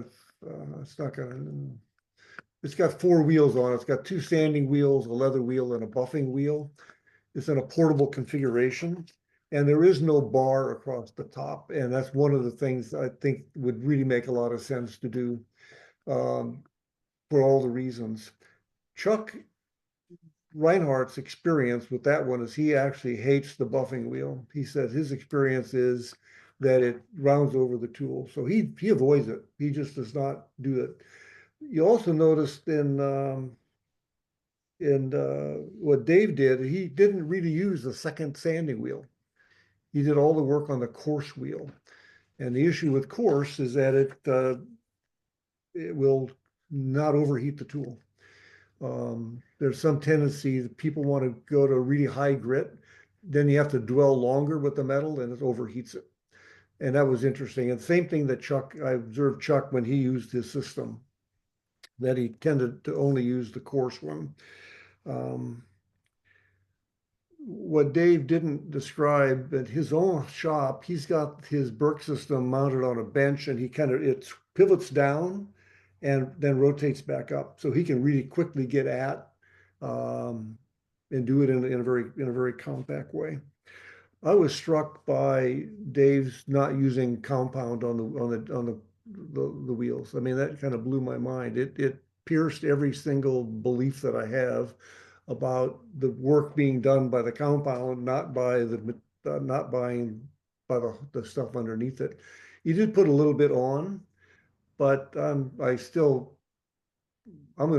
going to. it's got four wheels on it. It's got two sanding wheels, a leather wheel, and a buffing wheel. It's in a portable configuration, and there is no bar across the top. And that's one of the things I think would really make a lot of sense to do, for all the reasons. Chuck Reinhardt's experience with that one is he actually hates the buffing wheel. He said his experience is that it rounds over the tool. So he avoids it. He just does not do it. You also noticed in what Dave did, he didn't really use the second sanding wheel. He did all the work on the coarse wheel. And the issue with coarse is that it will not overheat the tool. There's some tendency that people want to go to really high grit, then you have to dwell longer with the metal and it overheats it. And that was interesting. And same thing that I observed Chuck when he used his system, that he tended to only use the coarse one. What Dave didn't describe at his own shop, he's got his Burke system mounted on a bench and it pivots down and then rotates back up. So he can really quickly get at and do it in a very compact way. I was struck by Dave's not using compound on the wheels. I mean, that kind of blew my mind. It pierced every single belief that I have about the work being done by the compound, not by not buying by the stuff underneath it. You did put a little bit on, but I'm going to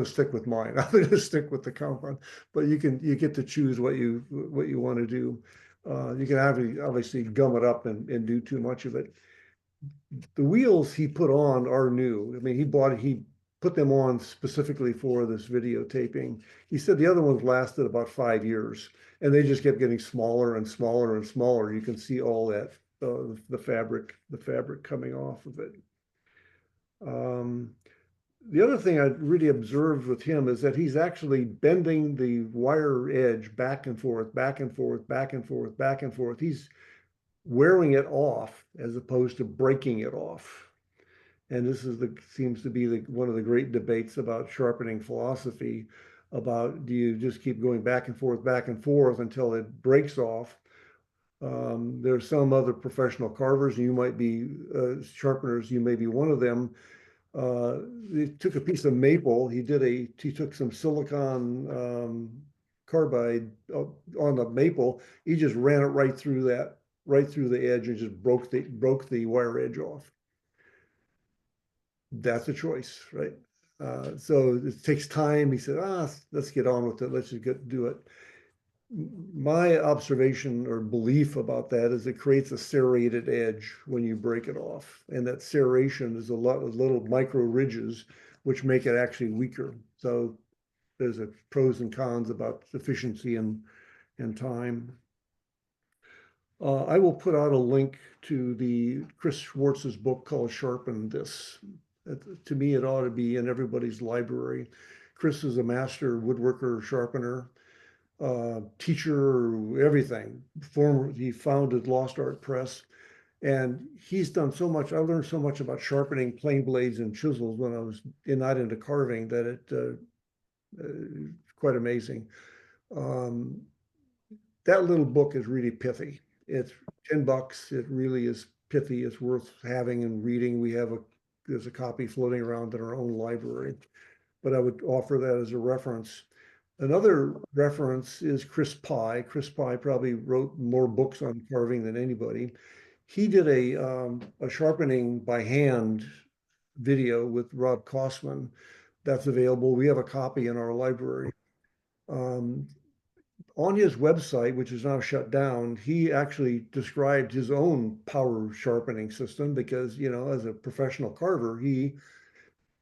stick with mine. I'm going to stick with the compound, but you get to choose what you want to do. You can obviously gum it up and do too much of it. The wheels he put on are new. I mean, he put them on specifically for this videotaping. He said the other ones lasted about 5 years, and they just kept getting smaller and smaller and smaller. You can see all that the fabric coming off of it. The other thing I really observed with him is that he's actually bending the wire edge back and forth, back and forth, back and forth, back and forth. He's wearing it off as opposed to breaking it off. And this seems to be one of the great debates about sharpening philosophy, about do you just keep going back and forth until it breaks off? There's some other professional carvers, and you might be sharpeners, you may be one of them. He took a piece of maple. He took some silicon carbide on the maple. He just ran it right through the edge and just broke the wire edge off. That's a choice, right? So it takes time. He said, let's get on with it. Let's just do it. My observation or belief about that is it creates a serrated edge when you break it off. And that serration is a lot of little micro ridges, which make it actually weaker. So there's a pros and cons about efficiency and time. I will put out a link to the Chris Schwartz's book called Sharpen This. To me, it ought to be in everybody's library. Chris is a master woodworker, sharpener, teacher, everything. He founded Lost Art Press, and he's done so much. I learned so much about sharpening plane blades and chisels when I was not into carving that it quite amazing. That little book is really pithy. It's $10. It really is pithy. It's worth having and reading. There's a copy floating around in our own library, but I would offer that as a reference. Another reference is Chris Pye. Chris Pye probably wrote more books on carving than anybody. He did a sharpening by hand video with Rob Kossman that's available. We have a copy in our library. On his website, which is now shut down, he actually described his own power sharpening system because, as a professional carver, he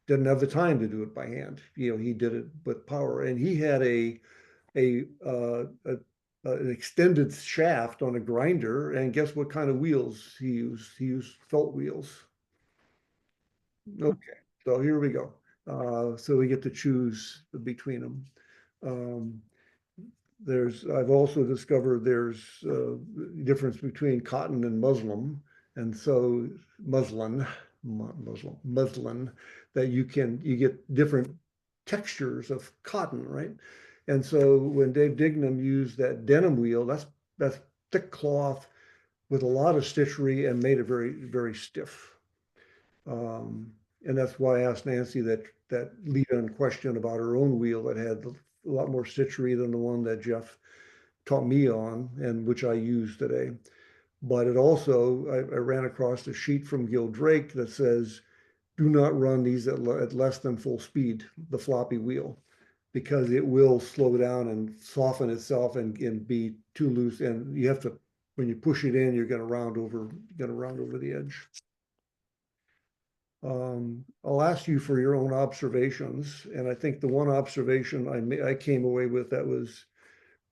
didn't have the time to do it by hand. He did it with power, and he had an extended shaft on a grinder, and guess what kind of wheels he used? He used felt wheels. Okay, so here we go. So we get to choose between them. I've also discovered there's a difference between cotton and muslin, and so muslin, that you get different textures of cotton, right? And so when Dave Dignam used that denim wheel, that's thick cloth with a lot of stitchery and made it very, very stiff. And that's why I asked Nancy that lead-in question about her own wheel that had a lot more stitchery than the one that Jeff taught me on, and which I use today. But it also, I ran across a sheet from Gil Drake that says, do not run these at less than full speed, the floppy wheel, because it will slow down and soften itself and be too loose. And you have to, when you push it in, you're going to round over the edge. I'll ask you for your own observations. And I think the one observation I came away with that was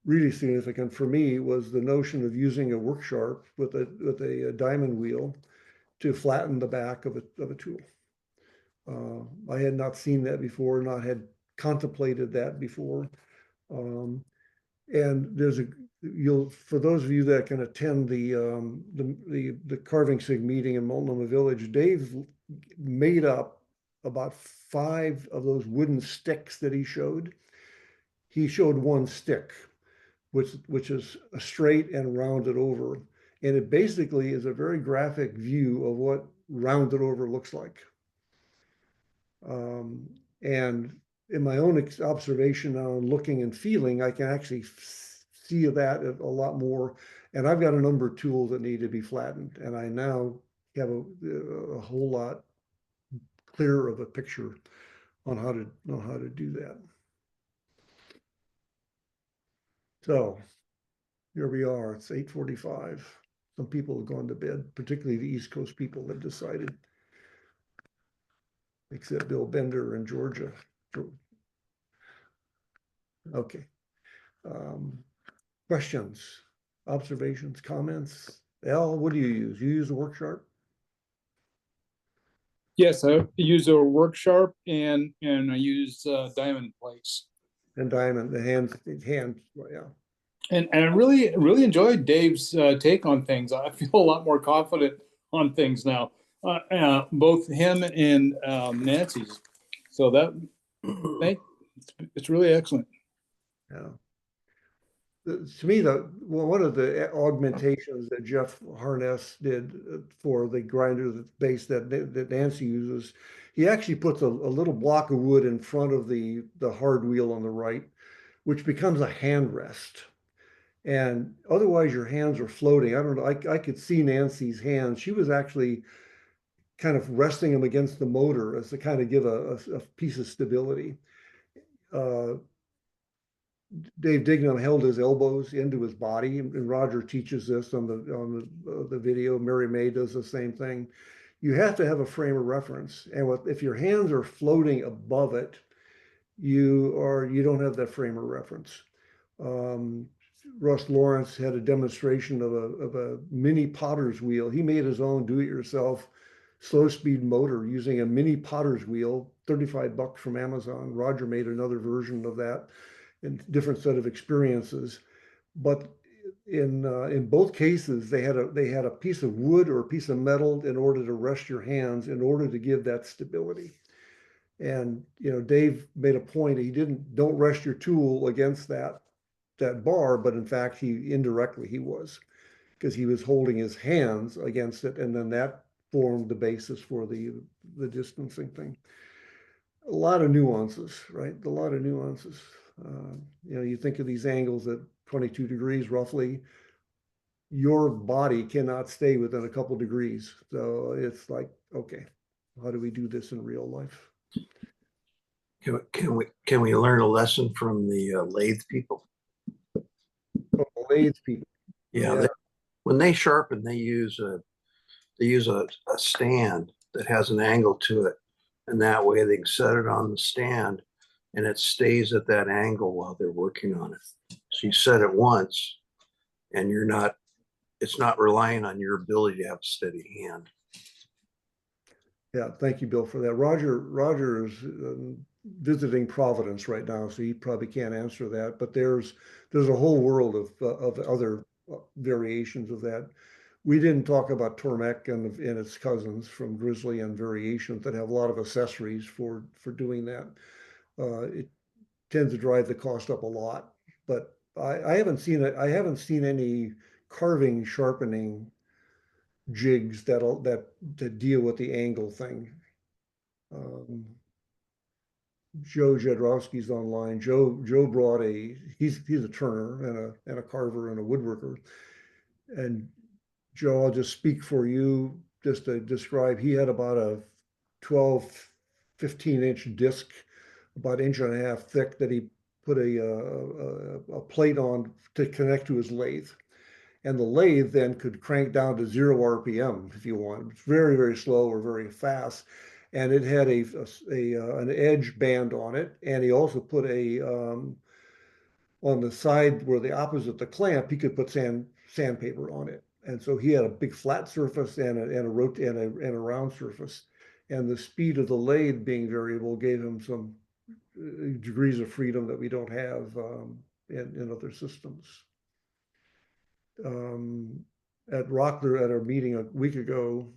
really significant for me was the notion of using a work sharp with a diamond wheel to flatten the back of a tool. I had not seen that before, not had contemplated that before. And for those of you that can attend the Carving Sig meeting in Multnomah Village, Dave made up about 5 of those wooden sticks that he showed. He showed one stick, which is a straight and rounded over. And it basically is a very graphic view of what rounded over looks like. And in my own observation now and looking and feeling, I can actually see that a lot more. And I've got a number of tools that need to be flattened. And I now have a whole lot clearer of a picture on how to do that. So here we are, it's 8:45. Some people have gone to bed, particularly the East Coast people have decided, except Bill Bender in Georgia. Okay. Questions, observations, comments? Al, what do you use? You use a work sharp? Yes, I use a work sharp and I use diamond plates. And diamond, the hand, yeah. And I really enjoyed Dave's take on things. I feel a lot more confident on things now, both him and Nancy's. So it's really excellent. Yeah. To me, one of the augmentations that Jeff Harness did for the grinder base that Nancy uses, he actually puts a little block of wood in front of the hard wheel on the right, which becomes a hand rest. And otherwise your hands are floating. I don't know, I could see Nancy's hands. She was actually kind of resting them against the motor as to kind of give a piece of stability. Dave Dignam held his elbows into his body, and Roger teaches this on the video. Mary May does the same thing. You have to have a frame of reference, and if your hands are floating above it, you don't have that frame of reference. Russ Lawrence had a demonstration of a mini potter's wheel. He made his own do-it-yourself slow speed motor using a mini potter's wheel, $35 from Amazon. Roger made another version of that and different set of experiences. But in both cases, they had a piece of wood or a piece of metal in order to rest your hands in order to give that stability. And Dave made a point. He don't rest your tool against that bar, but in fact he indirectly was, because he was holding his hands against it, and then that formed the basis for the distancing thing. A lot of nuances, right? A lot of nuances. You think of these angles at 22 degrees roughly, your body cannot stay within a couple degrees. So it's like, okay, how do we do this in real life? Can we learn a lesson from the lathe people? Oh, lathe people. Yeah, when they sharpen, they use a stand that has an angle to it, and that way they can set it on the stand, and it stays at that angle while they're working on it. So you set it once, and it's not relying on your ability to have a steady hand. Yeah, thank you, Bill, for that. Roger is visiting Providence right now, so he probably can't answer that. But there's a whole world of other variations of that. We didn't talk about Tormek and its cousins from Grizzly and Variations that have a lot of accessories for doing that. it tends to drive the cost up a lot. But I haven't seen it. I haven't seen any carving sharpening jigs that deal with the angle thing. Joe Jadrowski's online. Joe brought he's a turner and a carver and a woodworker. And Joe, I'll just speak for you just to describe. He had about a 12, 15-inch disc, about an inch and a half thick, that he put a plate on to connect to his lathe. And the lathe then could crank down to 0 RPM if you want. It's very, very slow or very fast. And it had an edge band on it. And he also put on the side where the opposite the clamp, he could put sandpaper on it. And so he had a big flat surface and a round surface. And the speed of the lathe being variable gave him some degrees of freedom that we don't have in other systems. At Rockler, at our meeting a week ago,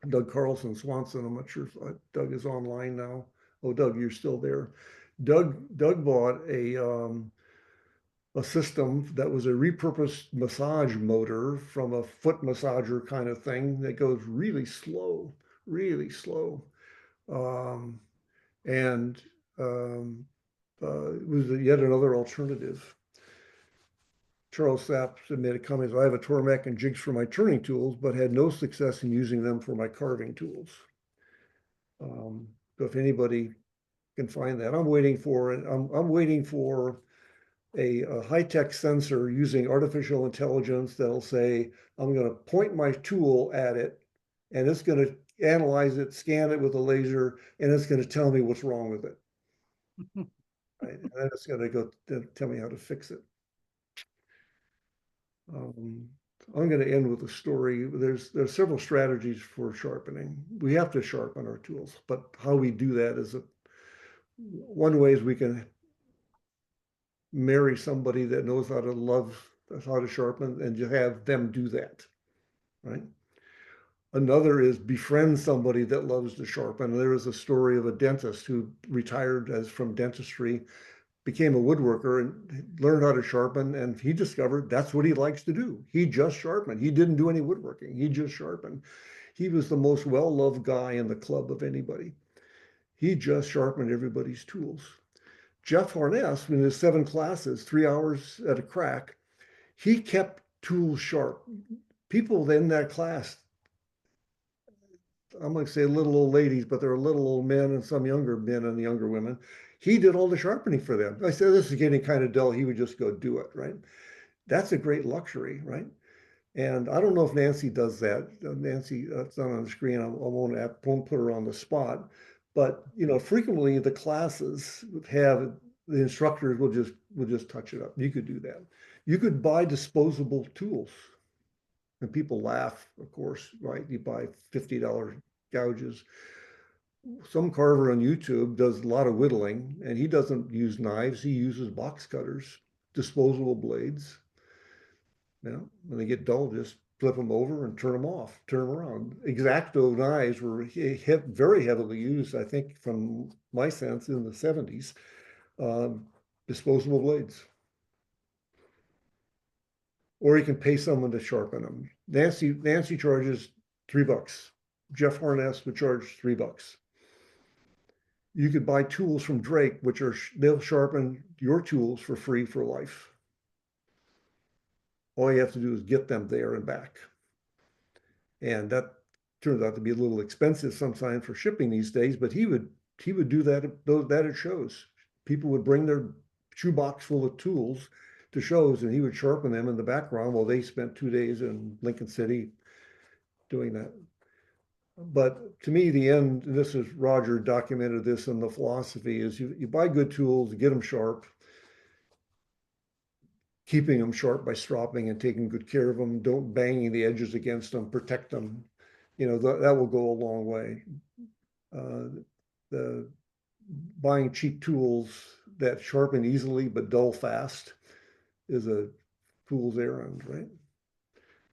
Doug Carlson Swanson, I'm not sure if Doug is online now. Oh, Doug, you're still there. Doug bought a system that was a repurposed massage motor from a foot massager kind of thing that goes really slow, really slow. And it was yet another alternative. Charles Sapp made a comment, I have a Tormek and jigs for my turning tools, but had no success in using them for my carving tools. So if anybody can find that, I'm waiting for a high-tech sensor using artificial intelligence that'll say, I'm going to point my tool at it, and it's going to analyze it, scan it with a laser, and it's going to tell me what's wrong with it. Right? And then it's going to go tell me how to fix it. I'm going to end with a story. There's several strategies for sharpening. We have to sharpen our tools, but how we do that is one way is we can marry somebody that knows how to sharpen, and you have them do that, right? Another is befriend somebody that loves to sharpen. There is a story of a dentist who retired from dentistry, became a woodworker and learned how to sharpen, and he discovered that's what he likes to do. He just sharpened. He didn't do any woodworking. He just sharpened. He was the most well-loved guy in the club of anybody. He just sharpened everybody's tools. Jeff Harness, in his 7 classes, 3 hours at a crack, he kept tools sharp. People in that class, I'm going to say little old ladies, but there are little old men and some younger men and younger women. He did all the sharpening for them. I said, this is getting kind of dull. He would just go do it, right? That's a great luxury, right? And I don't know if Nancy does that. Nancy, it's not on the screen. I won't put her on the spot. But frequently the classes have the instructors will just touch it up. You could do that. You could buy disposable tools, and people laugh, of course, right? You buy $50 gouges. Some carver on YouTube does a lot of whittling, and he doesn't use knives. He uses box cutters, disposable blades. When they get dull, just flip them over and turn them off, turn them around. X-Acto knives were very heavily used, I think, from my sense, in the 70s. Disposable blades. Or you can pay someone to sharpen them. Nancy charges $3. Jeff Harness would charge $3. You could buy tools from Drake, they'll sharpen your tools for free for life. All you have to do is get them there and back. And that turns out to be a little expensive sometimes for shipping these days, but he would do that at shows. People would bring their shoebox full of tools to shows, and he would sharpen them in the background while they spent 2 days in Lincoln City doing that. But to me, the end, and this is Roger documented this in the philosophy, is you buy good tools, get them sharp, keeping them sharp by stropping and taking good care of them. Don't banging the edges against them, protect them. That will go a long way. The buying cheap tools that sharpen easily but dull fast is a fool's errand, right?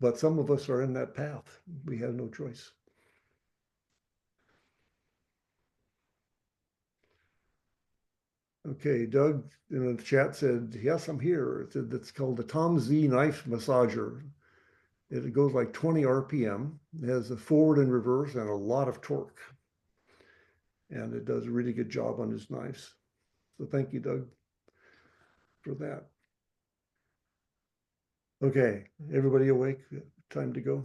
But some of us are in that path. We have no choice. Okay, Doug in the chat said, yes, I'm here. It said it's called the Tom Z knife massager. It goes like 20 RPM. It has a forward and reverse and a lot of torque. And it does a really good job on his knives. So thank you, Doug, for that. Okay, everybody awake? Time to go.